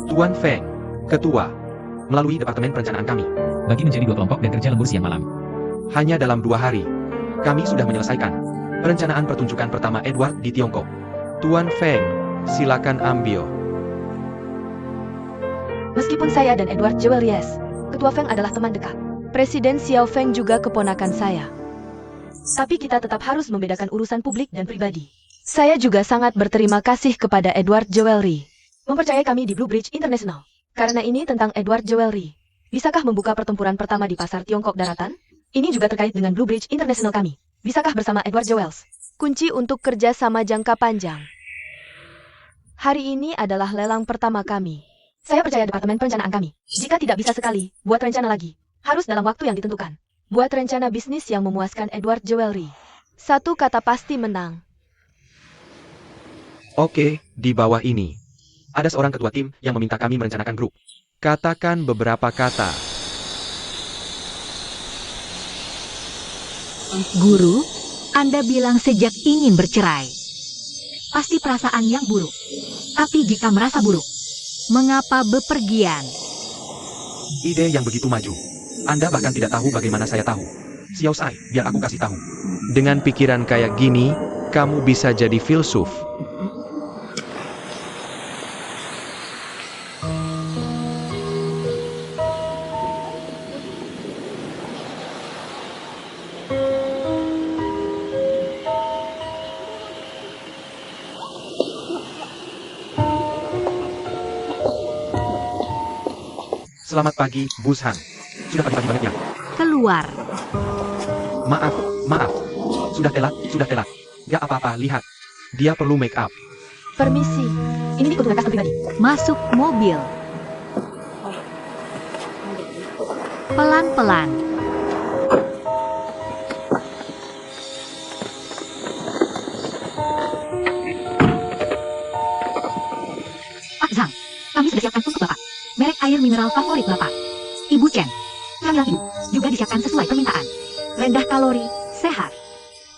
[SPEAKER 5] Tuan Feng, Ketua, melalui Departemen Perencanaan kami.
[SPEAKER 4] Bagi menjadi 2 kelompok dan kerja lembur siang malam.
[SPEAKER 5] Hanya dalam 2 hari, kami sudah menyelesaikan perencanaan pertunjukan pertama Edward di Tiongkok.
[SPEAKER 2] Tuan Feng, silakan ambil.
[SPEAKER 1] Meskipun saya dan Edward Jewelries, Ketua Feng adalah teman dekat. Presiden Xiao Feng juga keponakan saya. Tapi kita tetap harus membedakan urusan publik dan pribadi. Saya juga sangat berterima kasih kepada Edward Jewelry mempercayai kami di Blue Bridge International. Karena ini tentang Edward Jewelry. Bisakah membuka pertempuran pertama di pasar Tiongkok daratan? Ini juga terkait dengan Blue Bridge International kami. Bisakah bersama Edward Jewels? Kunci untuk kerja sama jangka panjang. Hari ini adalah lelang pertama kami. Saya percaya Departemen Perencanaan kami. Jika tidak bisa sekali, buat rencana lagi. Harus dalam waktu yang ditentukan. Buat rencana bisnis yang memuaskan Edward Jewelry. Satu kata pasti menang.
[SPEAKER 5] Oke, di bawah ini. Ada seorang ketua tim yang meminta kami merencanakan grup.
[SPEAKER 2] Katakan beberapa kata.
[SPEAKER 3] Guru, Anda bilang sejak ingin bercerai. Pasti perasaan yang buruk. Tapi jika merasa buruk, mengapa bepergian?
[SPEAKER 5] Ide yang begitu maju. Anda bahkan tidak tahu bagaimana saya tahu. Xiao Sai, biar aku kasih tahu.
[SPEAKER 2] Dengan pikiran kayak gini, kamu bisa jadi filsuf.
[SPEAKER 5] Selamat pagi, Bu Han. Sudah pagi-pagi banget ya?
[SPEAKER 3] Keluar.
[SPEAKER 5] Maaf. Sudah telat. Gak apa-apa, lihat. Dia perlu make up.
[SPEAKER 1] Permisi. Ini keuntungan custom pribadi.
[SPEAKER 3] Masuk mobil. Pelan-pelan. Pak Zhang, kami sudah siapkan untuk Bapak. Merek air mineral favorit Bapak. Ibu Chen, camilan Ibu juga disiapkan sesuai permintaan. Rendah kalori, sehat.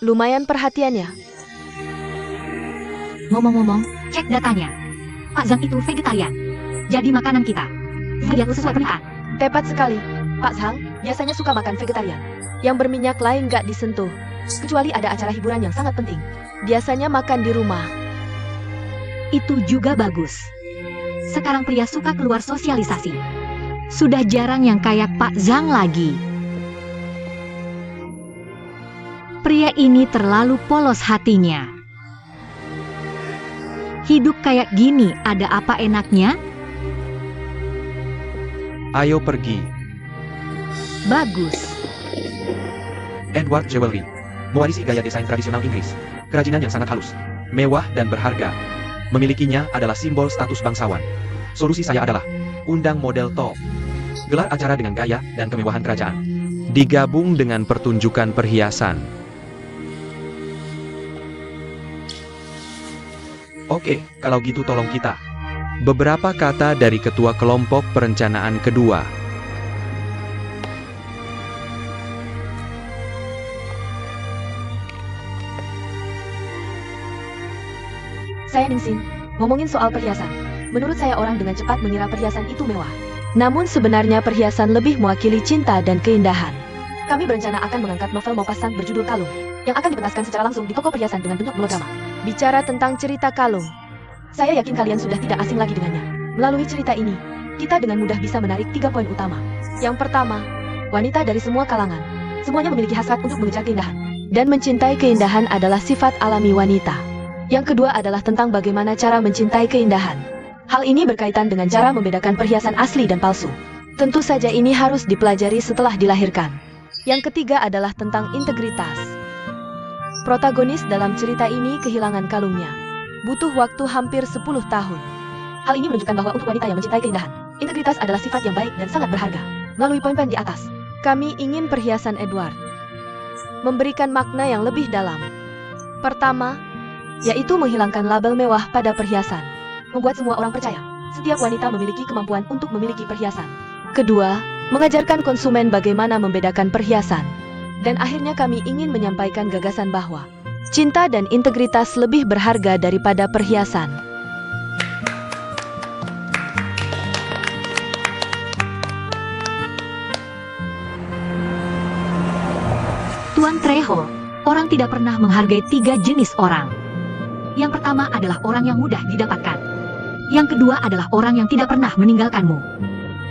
[SPEAKER 1] Lumayan perhatiannya.
[SPEAKER 3] Ngomong-ngomong, cek datanya. Pak Zhang itu vegetarian. Jadi makanan kita diatur sesuai permintaan.
[SPEAKER 1] Tepat sekali. Pak Zhang biasanya suka makan vegetarian. Yang berminyak lain gak disentuh. Kecuali ada acara hiburan yang sangat penting. Biasanya makan di rumah.
[SPEAKER 3] Itu juga bagus. Sekarang pria suka keluar sosialisasi. Sudah jarang yang kayak Pak Zhang lagi. Pria ini terlalu polos hatinya. Hidup kayak gini ada apa enaknya?
[SPEAKER 2] Ayo pergi.
[SPEAKER 3] Bagus.
[SPEAKER 5] Edward Jewelry. Mewarisi gaya desain tradisional Inggris. Kerajinan yang sangat halus, mewah dan berharga. Memilikinya adalah simbol status bangsawan. Solusi saya adalah undang model top. Gelar acara dengan gaya dan kemewahan kerajaan.
[SPEAKER 2] Digabung dengan pertunjukan perhiasan.
[SPEAKER 5] Oke, kalau gitu tolong kita.
[SPEAKER 2] Beberapa kata dari ketua kelompok perencanaan kedua.
[SPEAKER 1] Saya Ningsin, ngomongin soal perhiasan. Menurut saya orang dengan cepat mengira perhiasan itu mewah. Namun sebenarnya perhiasan lebih mewakili cinta dan keindahan. Kami berencana akan mengangkat novel Maupassant berjudul Kalung, yang akan dipentaskan secara langsung di toko perhiasan dengan bentuk monograma. Bicara tentang cerita kalung, saya yakin kalian sudah tidak asing lagi dengannya. Melalui cerita ini, kita dengan mudah bisa menarik 3 poin utama. Yang pertama, wanita dari semua kalangan. Semuanya memiliki hasrat untuk mengejar keindahan. Dan mencintai keindahan adalah sifat alami wanita. Yang kedua adalah tentang bagaimana cara mencintai keindahan. Hal ini berkaitan dengan cara membedakan perhiasan asli dan palsu. Tentu saja ini harus dipelajari setelah dilahirkan. Yang ketiga adalah tentang integritas. Protagonis dalam cerita ini kehilangan kalungnya. Butuh waktu hampir 10 tahun. Hal ini menunjukkan bahwa untuk wanita yang mencintai keindahan, integritas adalah sifat yang baik dan sangat berharga. Melalui poin-poin di atas, kami ingin perhiasan Edward memberikan makna yang lebih dalam. Pertama, yaitu menghilangkan label mewah pada perhiasan. Membuat semua orang percaya, setiap wanita memiliki kemampuan untuk memiliki perhiasan. Kedua, mengajarkan konsumen bagaimana membedakan perhiasan. Dan akhirnya kami ingin menyampaikan gagasan bahwa cinta dan integritas lebih berharga daripada perhiasan.
[SPEAKER 3] Tuan Trejo, orang tidak pernah menghargai 3 jenis orang. Yang pertama adalah orang yang mudah didapatkan. Yang kedua adalah orang yang tidak pernah meninggalkanmu.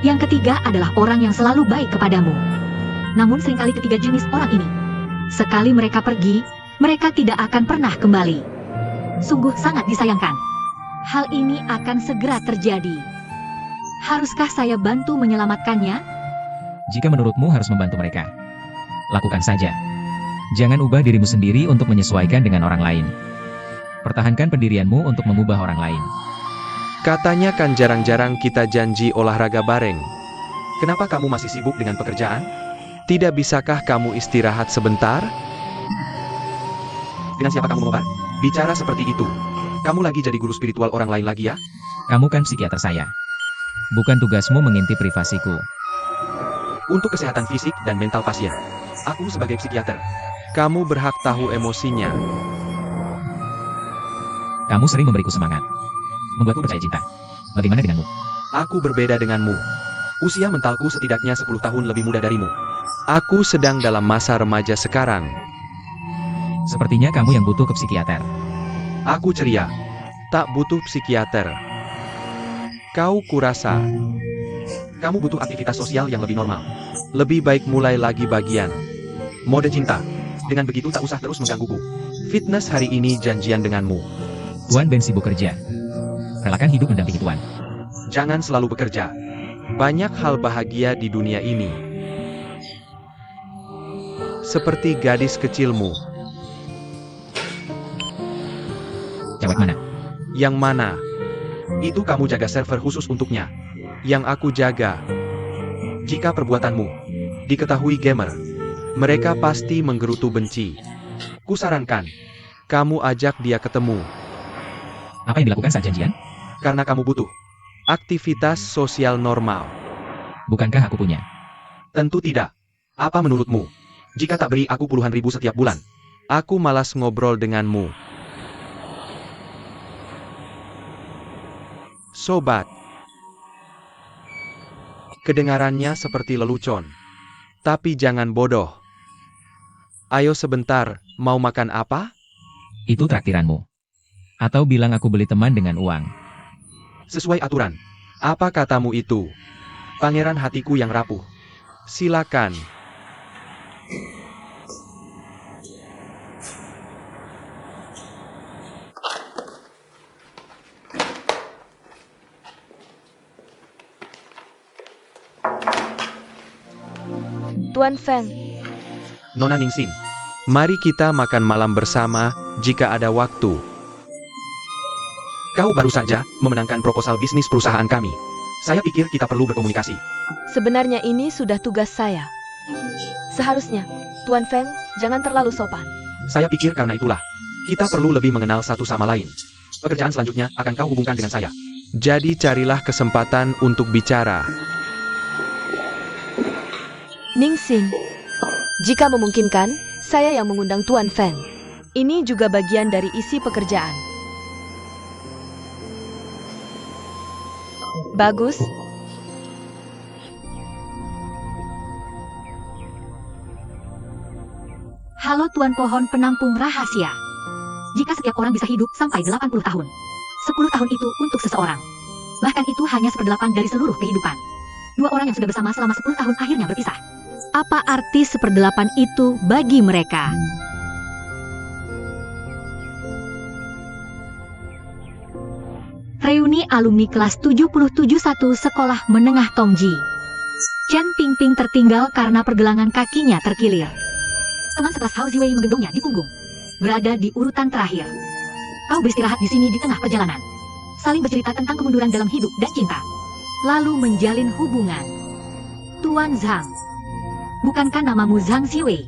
[SPEAKER 3] Yang ketiga adalah orang yang selalu baik kepadamu. Namun seringkali ketiga jenis orang ini, sekali mereka pergi, mereka tidak akan pernah kembali. Sungguh sangat disayangkan. Hal ini akan segera terjadi. Haruskah saya bantu menyelamatkannya?
[SPEAKER 4] Jika menurutmu harus membantu mereka, lakukan saja. Jangan ubah dirimu sendiri untuk menyesuaikan dengan orang lain. Pertahankan pendirianmu untuk mengubah orang lain.
[SPEAKER 2] Katanya kan jarang-jarang kita janji olahraga bareng. Kenapa kamu masih sibuk dengan pekerjaan? Tidak bisakah kamu istirahat sebentar?
[SPEAKER 5] Dengan siapa kamu mengobat? Bicara seperti itu. Kamu lagi jadi guru spiritual orang lain lagi ya?
[SPEAKER 4] Kamu kan psikiater saya. Bukan tugasmu mengintip privasiku.
[SPEAKER 5] Untuk kesehatan fisik dan mental pasien. Aku sebagai psikiater.
[SPEAKER 2] Kamu berhak tahu emosinya.
[SPEAKER 4] Kamu sering memberiku semangat, membuatku percaya cinta. Bagaimana denganmu?
[SPEAKER 5] Aku berbeda denganmu. Usia mentalku setidaknya 10 tahun lebih muda darimu.
[SPEAKER 2] Aku sedang dalam masa remaja sekarang.
[SPEAKER 4] Sepertinya kamu yang butuh ke psikiater.
[SPEAKER 5] Aku ceria.
[SPEAKER 2] Tak butuh psikiater. Kau kurasa.
[SPEAKER 5] Kamu butuh aktivitas sosial yang lebih normal.
[SPEAKER 2] lebih baik mulai lagi bagian
[SPEAKER 5] Mode cinta. Dengan begitu tak usah terus menggangguku.
[SPEAKER 2] fitness hari ini janjian denganmu.
[SPEAKER 4] Tuan Ben sibuk kerja. Relakan hidup mendampingi Tuan.
[SPEAKER 5] Jangan selalu bekerja.
[SPEAKER 2] Banyak hal bahagia di dunia ini. Seperti gadis kecilmu.
[SPEAKER 4] Jawab mana?
[SPEAKER 2] Yang mana?
[SPEAKER 5] Itu kamu jaga server khusus untuknya.
[SPEAKER 2] Yang aku jaga.
[SPEAKER 5] Jika perbuatanmu diketahui gamer,
[SPEAKER 2] Mereka pasti menggerutu benci.
[SPEAKER 5] kusarankan,
[SPEAKER 2] Kamu ajak dia ketemu.
[SPEAKER 4] Apa yang dilakukan saat janjian?
[SPEAKER 5] karena kamu butuh.
[SPEAKER 2] Aktivitas sosial normal.
[SPEAKER 4] Bukankah aku punya?
[SPEAKER 5] Tentu tidak. Apa menurutmu? Jika tak beri aku puluhan ribu setiap bulan.
[SPEAKER 2] Aku malas ngobrol denganmu. Sobat. Kedengarannya seperti lelucon. Tapi jangan bodoh. Ayo sebentar, mau makan apa?
[SPEAKER 4] Itu traktiranmu. Atau bilang aku beli teman dengan uang.
[SPEAKER 5] Sesuai aturan.
[SPEAKER 2] Apa katamu itu?
[SPEAKER 5] Pangeran hatiku yang rapuh.
[SPEAKER 2] Silakan.
[SPEAKER 1] Tuan Feng,
[SPEAKER 5] Nona Ningsin.
[SPEAKER 2] Mari kita makan malam bersama, jika ada waktu.
[SPEAKER 5] Kau baru saja memenangkan proposal bisnis perusahaan kami. Saya pikir kita perlu berkomunikasi.
[SPEAKER 1] sebenarnya ini sudah tugas saya. Seharusnya, Tuan Feng, jangan terlalu sopan.
[SPEAKER 5] Saya pikir karena itulah, kita perlu lebih mengenal satu sama lain. Pekerjaan selanjutnya akan kau hubungkan dengan saya.
[SPEAKER 2] Jadi carilah kesempatan untuk bicara.
[SPEAKER 1] Ningsin, jika memungkinkan, saya yang mengundang Tuan Feng. Ini juga bagian dari isi pekerjaan. Bagus.
[SPEAKER 3] Halo Tuan Pohon Penampung Rahasia. Jika setiap orang bisa hidup sampai 80 tahun, 10 tahun itu untuk seseorang. Bahkan itu hanya 1/8 dari seluruh kehidupan. 2 orang yang sudah bersama selama 10 tahun akhirnya berpisah. Apa arti 1/8 itu bagi mereka? Reuni alumni kelas 771 Sekolah Menengah Tongji. Chen Pingping tertinggal karena pergelangan kakinya terkilir. Teman sekelas Hao Ziwei menggendongnya di punggung. Berada di urutan terakhir. Kau beristirahat di sini di tengah perjalanan. Saling bercerita tentang kemunduran dalam hidup dan cinta. Lalu menjalin hubungan. Tuan Zhang. Bukankah namamu Zhang Ziwei?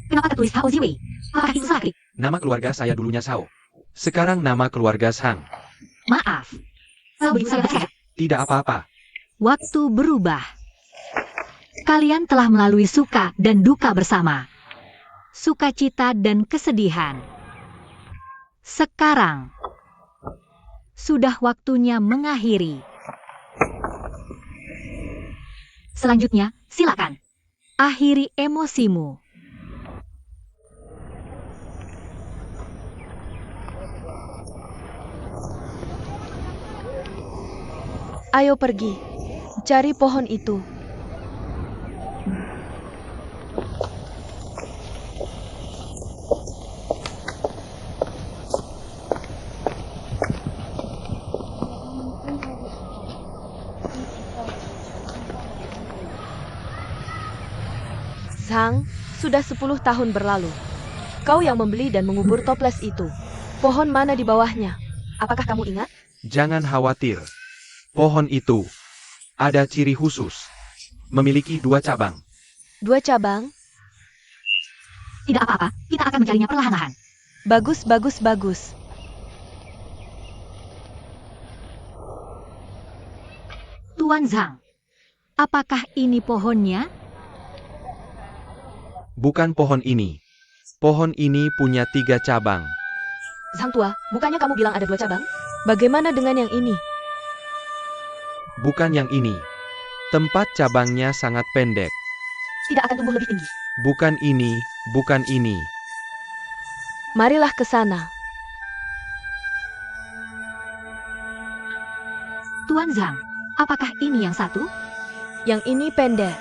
[SPEAKER 3] Kenapa tertulis Hao Ziwei? Apakah itu salah klik?
[SPEAKER 5] Nama keluarga saya dulunya Shao. Sekarang nama keluarga Zhang.
[SPEAKER 3] Maaf. Kalau begitu saya bersedia.
[SPEAKER 5] Tidak apa-apa.
[SPEAKER 3] Waktu berubah. Kalian telah melalui suka dan duka bersama. Sukacita dan kesedihan. Sekarang sudah waktunya mengakhiri. Selanjutnya, silakan. Akhiri emosimu.
[SPEAKER 1] Ayo pergi. Cari pohon itu. Zhang, sudah 10 tahun berlalu. Kau yang membeli dan mengubur toples itu. Pohon mana di bawahnya? Apakah kamu ingat?
[SPEAKER 5] Jangan khawatir. Pohon itu ada ciri khusus. Memiliki 2 cabang.
[SPEAKER 1] 2 cabang?
[SPEAKER 3] Tidak apa-apa, kita akan mencarinya perlahan-lahan.
[SPEAKER 1] Bagus, bagus, bagus.
[SPEAKER 3] Tuan Zhang, apakah ini pohonnya?
[SPEAKER 5] Bukan pohon ini. Pohon ini punya 3 cabang.
[SPEAKER 1] Zhang tua, bukannya kamu bilang ada 2 cabang? Bagaimana dengan yang ini?
[SPEAKER 5] Bukan yang ini. Tempat cabangnya sangat pendek.
[SPEAKER 3] Tidak akan tumbuh lebih tinggi.
[SPEAKER 5] Bukan ini, bukan ini.
[SPEAKER 1] Marilah ke sana.
[SPEAKER 3] Tuan Zhang, apakah ini yang satu?
[SPEAKER 1] Yang ini pendek.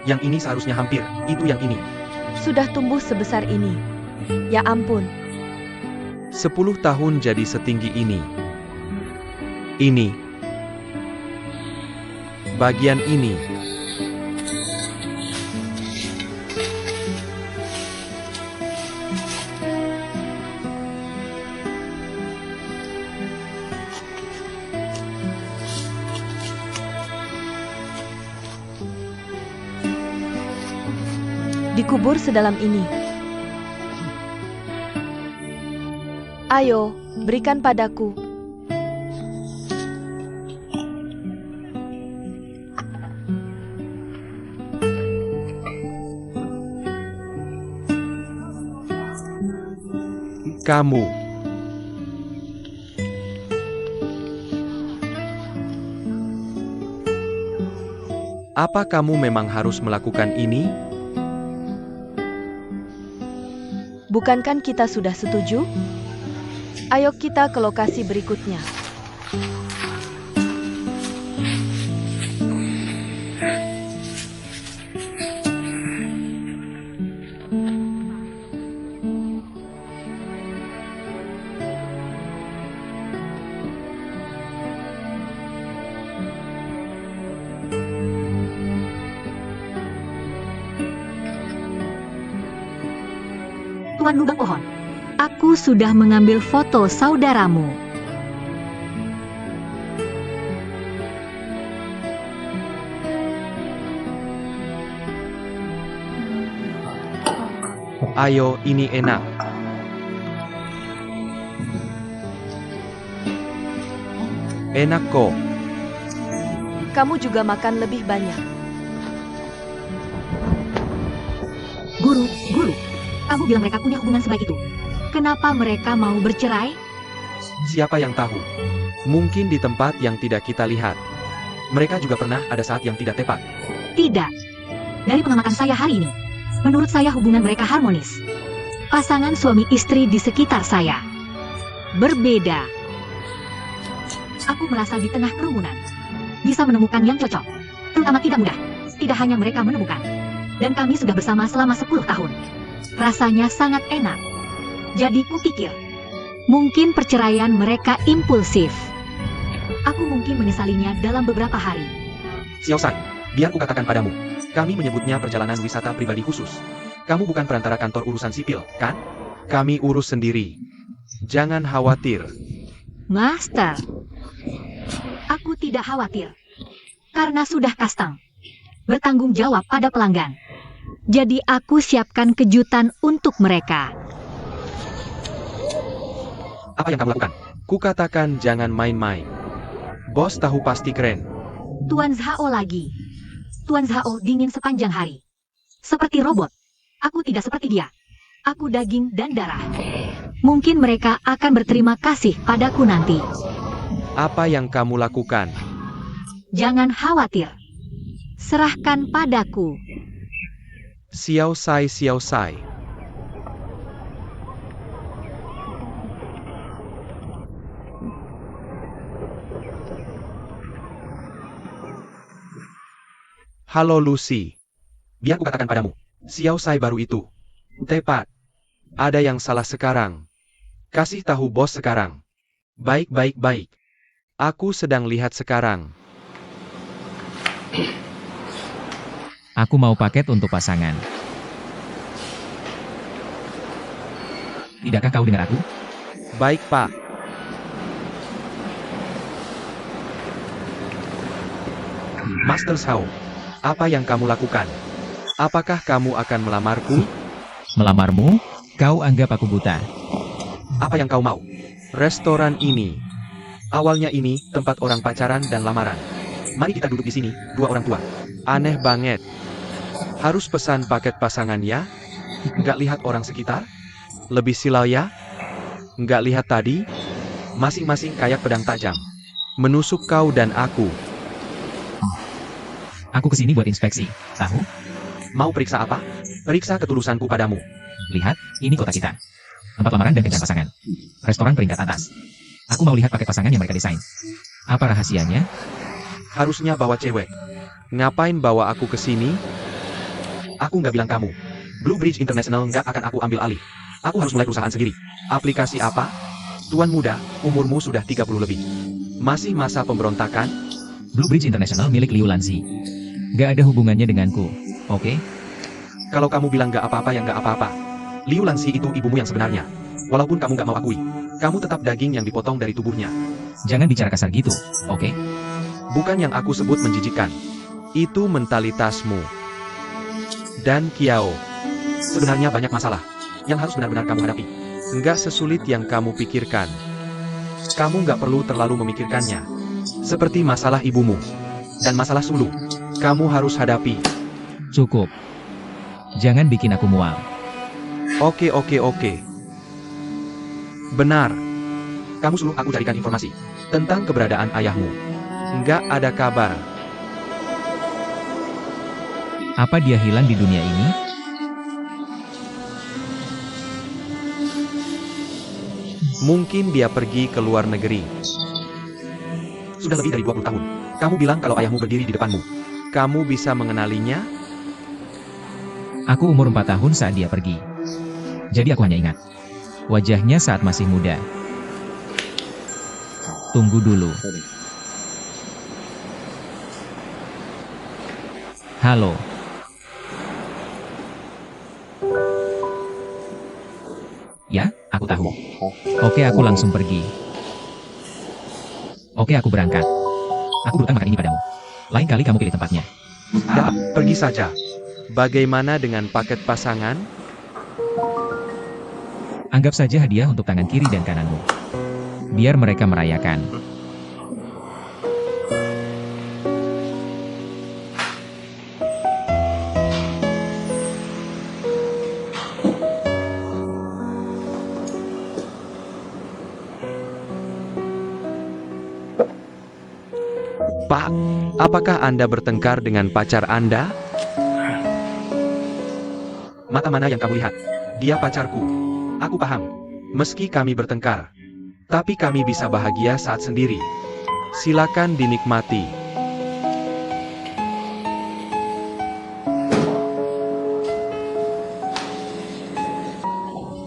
[SPEAKER 5] Yang ini seharusnya hampir, itu yang ini.
[SPEAKER 1] Sudah tumbuh sebesar ini. Ya ampun.
[SPEAKER 5] 10 tahun jadi setinggi ini. Ini. Bagian ini.
[SPEAKER 1] Dikubur sedalam ini. Ayo, berikan padaku.
[SPEAKER 5] Kamu. Apa kamu memang harus melakukan ini?
[SPEAKER 1] Bukankah kita sudah setuju? Ayo kita ke lokasi berikutnya.
[SPEAKER 3] Tuan Lubang Pohon, aku sudah mengambil foto saudaramu.
[SPEAKER 5] Ayo, ini enak. Enak kok.
[SPEAKER 1] Kamu juga makan lebih banyak.
[SPEAKER 3] Guru, kamu bilang mereka punya hubungan sebaik itu. Kenapa mereka mau bercerai?
[SPEAKER 5] Siapa yang tahu? Mungkin di tempat yang tidak kita lihat. Mereka juga pernah ada saat yang tidak tepat.
[SPEAKER 3] Tidak. Dari pengamatan saya hari ini, menurut saya hubungan mereka harmonis. Pasangan suami istri di sekitar saya berbeda. Aku merasa di tengah kerumunan bisa menemukan yang cocok, terutama tidak mudah. Tidak hanya mereka menemukan, dan kami sudah bersama selama 10 tahun. Rasanya sangat enak. Jadi kupikir, mungkin perceraian mereka impulsif. Aku mungkin menyesalinya dalam beberapa hari.
[SPEAKER 5] Xiao Sai, biar ku katakan padamu. Kami menyebutnya perjalanan wisata pribadi khusus. Kamu bukan perantara kantor urusan sipil, kan? Kami urus sendiri. Jangan khawatir.
[SPEAKER 3] Master, aku tidak khawatir. Karena sudah custom. Bertanggung jawab pada pelanggan. Jadi aku siapkan kejutan untuk mereka.
[SPEAKER 5] Apa yang kamu lakukan? Kukatakan jangan main-main. Bos tahu pasti keren.
[SPEAKER 3] Tuan Zhao lagi. Tuan Zhao dingin sepanjang hari. Seperti robot. Aku tidak seperti dia. Aku daging dan darah. Mungkin mereka akan berterima kasih padaku nanti.
[SPEAKER 5] Apa yang kamu lakukan?
[SPEAKER 3] Jangan khawatir. Serahkan padaku.
[SPEAKER 5] Xiao Sai, Xiao Sai. Halo Lucy. Biar ku katakan padamu. Xiao Sai baru itu. Tepat. Ada yang salah sekarang. Kasih tahu bos sekarang. Baik, baik, baik. Aku sedang lihat sekarang.
[SPEAKER 4] Aku mau paket untuk pasangan. Tidakkah kau dengar aku?
[SPEAKER 5] Baik, Pak. Master Zhao, apa yang kamu lakukan? Apakah kamu akan melamarku?
[SPEAKER 4] Melamarmu? Kau anggap aku buta.
[SPEAKER 5] Apa yang kau mau? Restoran ini. Awalnya ini tempat orang pacaran dan lamaran. Mari kita duduk di sini, dua orang tua. Aneh banget. Harus pesan paket pasangan ya? Nggak lihat orang sekitar? Lebih silau ya? Nggak lihat tadi? Masing-masing kayak pedang tajam. Menusuk kau dan aku.
[SPEAKER 4] Aku kesini buat inspeksi, tahu?
[SPEAKER 5] Mau periksa apa? Periksa ketulusanku padamu.
[SPEAKER 4] Lihat, ini kota kita. Tempat lamaran dan kencan pasangan. Restoran peringkat atas. Aku mau lihat paket pasangan yang mereka desain. Apa rahasianya?
[SPEAKER 5] Harusnya bawa cewek. Ngapain bawa aku ke sini? Aku nggak bilang kamu. Blue Bridge International nggak akan aku ambil alih. Aku harus mulai perusahaan sendiri. Aplikasi apa? Tuan muda, umurmu sudah 30 lebih. Masih masa pemberontakan?
[SPEAKER 4] Blue Bridge International milik Liu Lanzi. Gak ada hubungannya denganku, oke?
[SPEAKER 5] Kalau kamu bilang nggak apa-apa ya nggak apa-apa. Liu Lanzi itu ibumu yang sebenarnya. Walaupun kamu nggak mau akui, kamu tetap daging yang dipotong dari tubuhnya.
[SPEAKER 4] Jangan bicara kasar gitu, oke?
[SPEAKER 5] Bukan yang aku sebut menjijikkan. Itu mentalitasmu. Dan Kiao. Sebenarnya banyak masalah yang harus benar-benar kamu hadapi. Nggak sesulit yang kamu pikirkan. Kamu nggak perlu terlalu memikirkannya. Seperti masalah ibumu. Dan masalah sulung. Kamu harus hadapi.
[SPEAKER 4] Cukup. Jangan bikin aku mual.
[SPEAKER 5] Oke. Benar. Kamu suruh aku carikan informasi tentang keberadaan ayahmu. Nggak ada kabar.
[SPEAKER 4] Apa dia hilang di dunia ini?
[SPEAKER 5] Mungkin dia pergi ke luar negeri. Sudah lebih dari 20 tahun. Kamu bilang kalau ayahmu berdiri di depanmu. Kamu bisa mengenalinya?
[SPEAKER 4] Aku umur 4 tahun saat dia pergi. Jadi aku hanya ingat wajahnya saat masih muda. Tunggu dulu. Halo. Ya, aku tahu. Oke, aku langsung pergi. Oke, aku berangkat. Aku berutang makan ini padamu. Lain kali kamu pilih tempatnya.
[SPEAKER 5] Ya, pergi saja. Bagaimana dengan paket pasangan?
[SPEAKER 4] Anggap saja hadiah untuk tangan kiri dan kananmu. Biar mereka merayakan.
[SPEAKER 5] Pak, apakah Anda bertengkar dengan pacar Anda? Mata mana yang kamu lihat? Dia pacarku. Aku paham. Meski kami bertengkar, tapi kami bisa bahagia saat sendiri. Silakan dinikmati.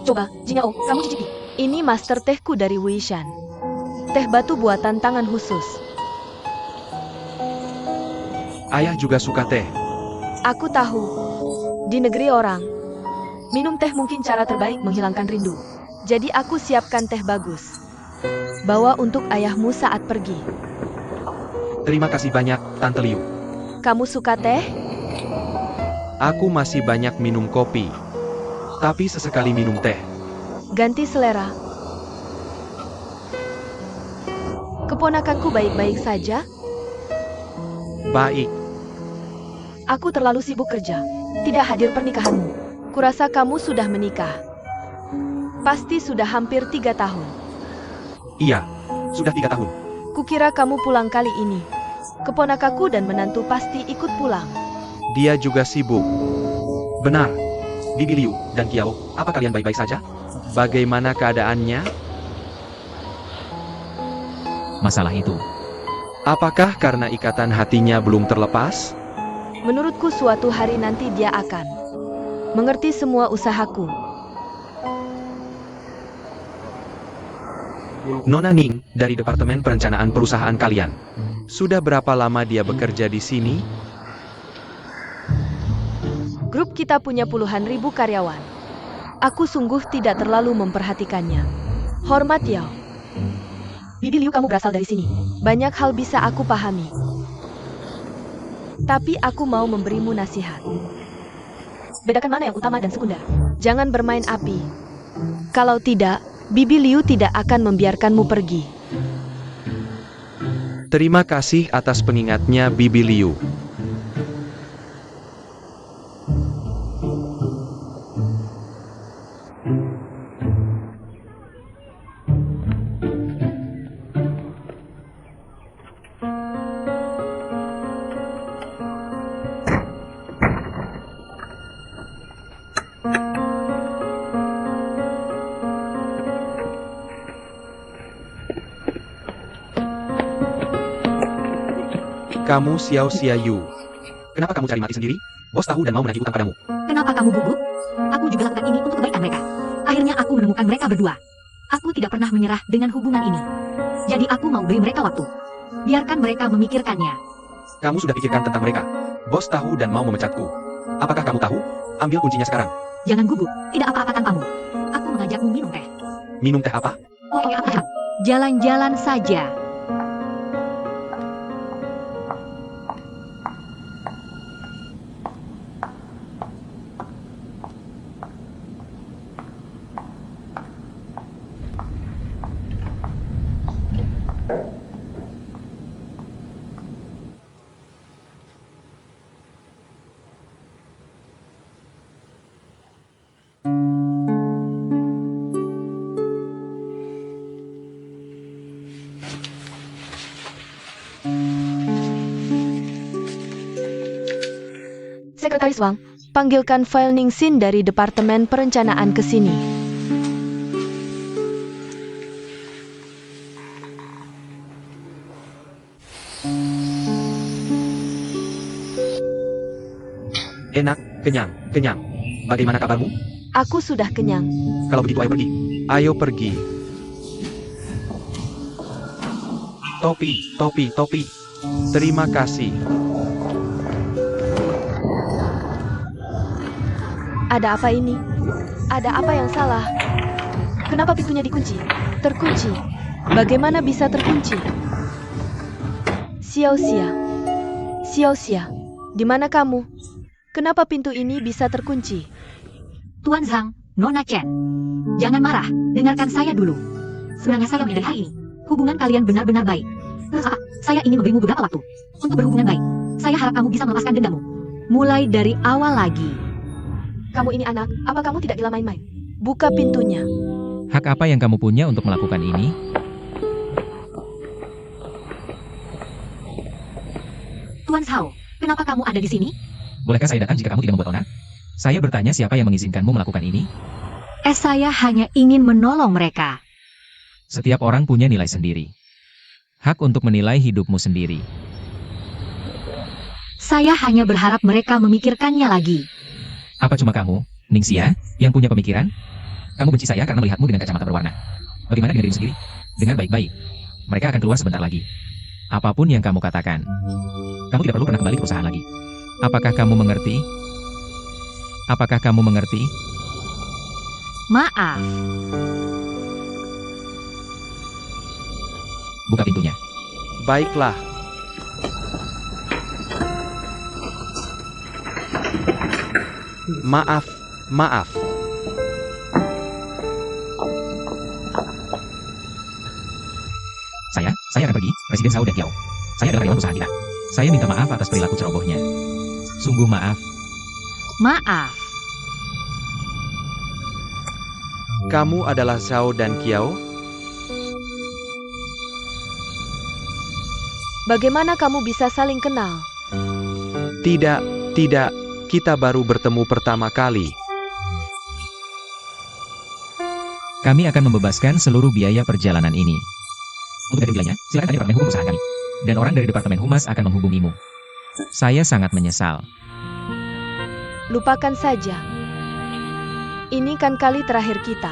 [SPEAKER 1] Coba, Jinyao, kamu cicipi. Ini master tehku dari Wuishan. Teh batu buatan tangan khusus.
[SPEAKER 5] Ayah juga suka teh.
[SPEAKER 1] Aku tahu. Di negeri orang, minum teh mungkin cara terbaik menghilangkan rindu. Jadi aku siapkan teh bagus. Bawa untuk ayahmu saat pergi.
[SPEAKER 5] Terima kasih banyak, Tante Liu.
[SPEAKER 1] Kamu suka teh?
[SPEAKER 5] Aku masih banyak minum kopi. Tapi sesekali minum teh.
[SPEAKER 1] Ganti selera. Keponakanku baik-baik saja.
[SPEAKER 5] Baik.
[SPEAKER 1] Aku terlalu sibuk kerja. Tidak hadir pernikahanmu. Kurasa kamu sudah menikah. Pasti sudah hampir 3 tahun.
[SPEAKER 5] Iya, sudah 3 tahun.
[SPEAKER 1] Kukira kamu pulang kali ini. Keponakanku dan menantu pasti ikut pulang.
[SPEAKER 5] Dia juga sibuk. Benar. Bibi Liu dan Kiao, apa kalian baik-baik saja? Bagaimana keadaannya?
[SPEAKER 4] Masalah itu.
[SPEAKER 5] Apakah karena ikatan hatinya belum terlepas?
[SPEAKER 1] Menurutku suatu hari nanti dia akan mengerti semua usahaku.
[SPEAKER 5] Nona Ning, dari Departemen Perencanaan Perusahaan kalian. Sudah berapa lama dia bekerja di sini?
[SPEAKER 1] Grup kita punya puluhan ribu karyawan. Aku sungguh tidak terlalu memperhatikannya. Hormat Yao. Bibi Liu, kamu berasal dari sini. Banyak hal bisa aku pahami. Tapi aku mau memberimu nasihat. Bedakan mana yang utama dan sekunder. Jangan bermain api. Kalau tidak, Bibi Liu tidak akan membiarkanmu pergi.
[SPEAKER 5] Terima kasih atas pengingatnya, Bibi Liu. Kamu Xiao Xiaoyu. Kenapa kamu cari mati sendiri? Bos tahu dan mau menagih utang padamu.
[SPEAKER 3] Kenapa kamu gugup? Aku juga lakukan ini untuk kebaikan mereka. Akhirnya aku menemukan mereka berdua. Aku tidak pernah menyerah dengan hubungan ini. Jadi aku mau beri mereka waktu. Biarkan mereka memikirkannya.
[SPEAKER 5] Kamu sudah pikirkan tentang mereka. Bos tahu dan mau memecatku. Apakah kamu tahu? Ambil kuncinya sekarang.
[SPEAKER 3] Jangan gugup, tidak apa-apa tanpamu. Aku mengajakmu minum teh.
[SPEAKER 5] Minum teh apa?
[SPEAKER 3] Oh ya apa? Jalan-jalan saja.
[SPEAKER 1] Sekretaris Wang, panggilkan file Ningsin dari Departemen Perencanaan ke sini.
[SPEAKER 5] Enak, kenyang. Bagaimana kabarmu?
[SPEAKER 1] Aku sudah kenyang.
[SPEAKER 5] Kalau begitu ayo pergi. Ayo pergi. Topi. Terima kasih.
[SPEAKER 1] Ada apa ini? Ada apa yang salah? Kenapa pintunya dikunci? Terkunci. Bagaimana bisa terkunci? Xiao Xia, di mana kamu? Kenapa pintu ini bisa terkunci?
[SPEAKER 3] Tuan Zhang, Nona Chen. Jangan marah, dengarkan saya dulu. Sebenarnya saya menyadari hari ini. Hubungan kalian benar-benar baik. Saya ingin memberimu beberapa waktu untuk berhubungan baik. Saya harap kamu bisa melepaskan dendammu. Mulai dari awal lagi.
[SPEAKER 1] Kamu ini anak, apa kamu tidak gila main-main? Buka pintunya.
[SPEAKER 4] Hak apa yang kamu punya untuk melakukan ini?
[SPEAKER 3] Tuan Zhao, kenapa kamu ada di sini?
[SPEAKER 4] Bolehkah saya datang jika kamu tidak membuat onar? Saya bertanya siapa yang mengizinkanmu melakukan ini?
[SPEAKER 3] Saya hanya ingin menolong mereka.
[SPEAKER 4] Setiap orang punya nilai sendiri. Hak untuk menilai hidupmu sendiri.
[SPEAKER 3] Saya hanya berharap mereka memikirkannya lagi.
[SPEAKER 4] Apa cuma kamu, Ningxia, yang punya pemikiran? Kamu benci saya karena melihatmu dengan kacamata berwarna. Bagaimana dengan dirimu sendiri? Dengar baik-baik. Mereka akan keluar sebentar lagi. Apapun yang kamu katakan, kamu tidak perlu pernah kembali ke perusahaan lagi. Apakah kamu mengerti? Apakah kamu mengerti?
[SPEAKER 3] Maaf.
[SPEAKER 4] Buka pintunya.
[SPEAKER 5] Baiklah. Maaf, maaf.
[SPEAKER 4] Saya akan pergi, Presiden Zhao dan Kiao. Saya adalah karyawan perusahaan kita. Saya minta maaf atas perilaku cerobohnya. Sungguh maaf.
[SPEAKER 3] Maaf.
[SPEAKER 5] Kamu adalah Zhao dan Kiao?
[SPEAKER 1] Bagaimana kamu bisa saling kenal?
[SPEAKER 5] Tidak, tidak. Kita baru bertemu pertama kali.
[SPEAKER 4] Kami akan membebaskan seluruh biaya perjalanan ini. Untuk ganti biayanya, silakan tanya Departemen Hukum perusahaan kami. Dan orang dari Departemen Humas akan menghubungimu. Saya sangat menyesal.
[SPEAKER 1] Lupakan saja. Ini kan kali terakhir kita.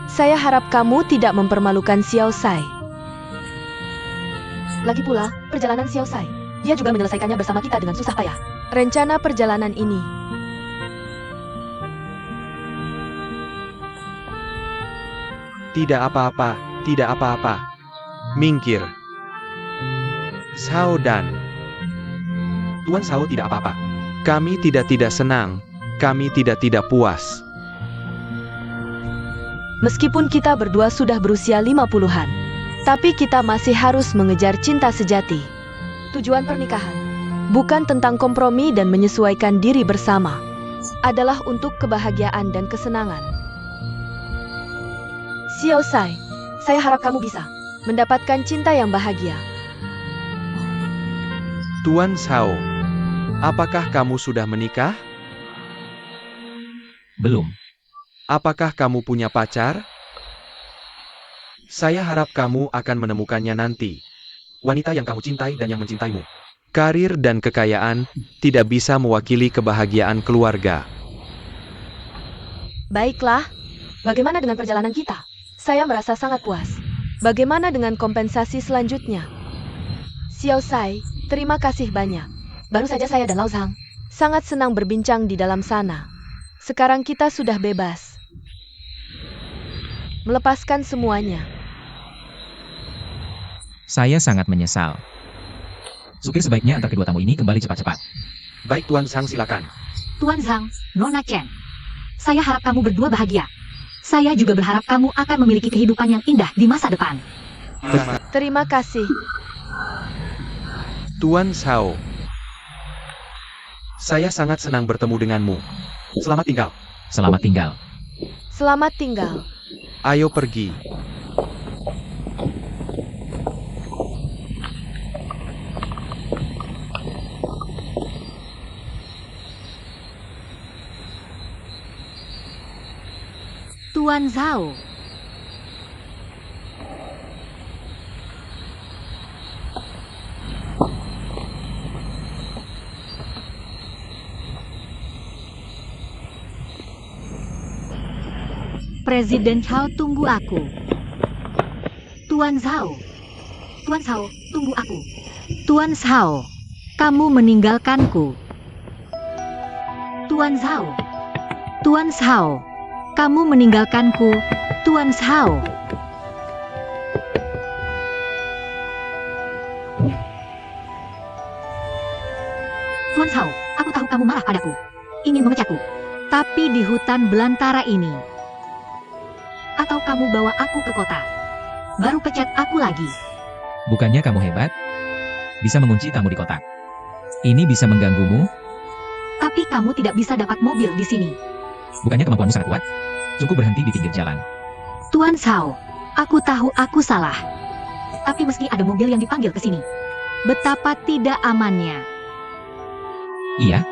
[SPEAKER 1] Saya harap kamu tidak mempermalukan Xiao Sai. Lagi pula, perjalanan Xiao Sai, dia juga menyelesaikannya bersama kita dengan susah payah. Rencana perjalanan ini.
[SPEAKER 5] Tidak apa-apa, tidak apa-apa. Mingkir. Zhao dan Tuan Zhao tidak apa-apa. Kami tidak senang. Kami tidak puas.
[SPEAKER 1] Meskipun kita berdua sudah berusia 50-an, tapi kita masih harus mengejar cinta sejati. Tujuan pernikahan bukan tentang kompromi dan menyesuaikan diri bersama, adalah untuk kebahagiaan dan kesenangan. Xiao Sai, saya harap kamu bisa mendapatkan cinta yang bahagia.
[SPEAKER 5] Tuan Zhao, apakah kamu sudah menikah?
[SPEAKER 4] Belum.
[SPEAKER 5] Apakah kamu punya pacar? Saya harap kamu akan menemukannya nanti. Wanita yang kamu cintai dan yang mencintaimu. Karir dan kekayaan tidak bisa mewakili kebahagiaan keluarga.
[SPEAKER 1] Baiklah, bagaimana dengan perjalanan kita? Saya merasa sangat puas. Bagaimana dengan kompensasi selanjutnya? Xiao Sai, terima kasih banyak. Baru saja saya dan Lao Zhang sangat senang berbincang di dalam sana. Sekarang kita sudah bebas. Melepaskan semuanya.
[SPEAKER 4] Saya sangat menyesal. Supir sebaiknya antar kedua tamu ini kembali cepat-cepat.
[SPEAKER 5] Baik Tuan Zhang, silakan.
[SPEAKER 3] Tuan Zhang, Nona Chen. Saya harap kamu berdua bahagia. Saya juga berharap kamu akan memiliki kehidupan yang indah di masa depan.
[SPEAKER 1] Terima kasih.
[SPEAKER 5] Tuan Zhao, saya sangat senang bertemu denganmu. Selamat tinggal.
[SPEAKER 4] Selamat tinggal.
[SPEAKER 1] Selamat tinggal.
[SPEAKER 5] Ayo pergi.
[SPEAKER 3] Tuan Zhao. Presiden Zhao, tunggu aku. Tuan Zhao. Tuan Zhao, tunggu aku. Tuan Zhao, kamu meninggalkanku. Tuan Zhao. Tuan Zhao, kamu meninggalkanku. Tuan Zhao. Tuan Zhao, aku tahu kamu marah padaku. Ingin memecahku. Tapi di hutan belantara ini. Atau kamu bawa aku ke kota. Baru pecat aku lagi.
[SPEAKER 4] Bukannya kamu hebat? Bisa mengunci tamu di kotak. Ini bisa mengganggumu?
[SPEAKER 3] Tapi kamu tidak bisa dapat mobil di sini.
[SPEAKER 4] Bukannya kemampuanmu sangat kuat? Cukup berhenti di pinggir jalan.
[SPEAKER 3] Tuan Zhao, aku tahu aku salah. Tapi meski ada mobil yang dipanggil ke sini. Betapa tidak amannya.
[SPEAKER 4] Iya,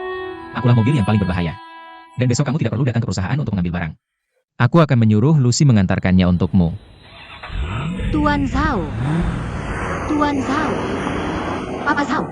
[SPEAKER 4] akulah mobil yang paling berbahaya. Dan besok kamu tidak perlu datang ke perusahaan untuk mengambil barang. Aku akan menyuruh Lucy mengantarkannya untukmu.
[SPEAKER 3] Tuan Zhao. Tuan Zhao. Papa Zhao.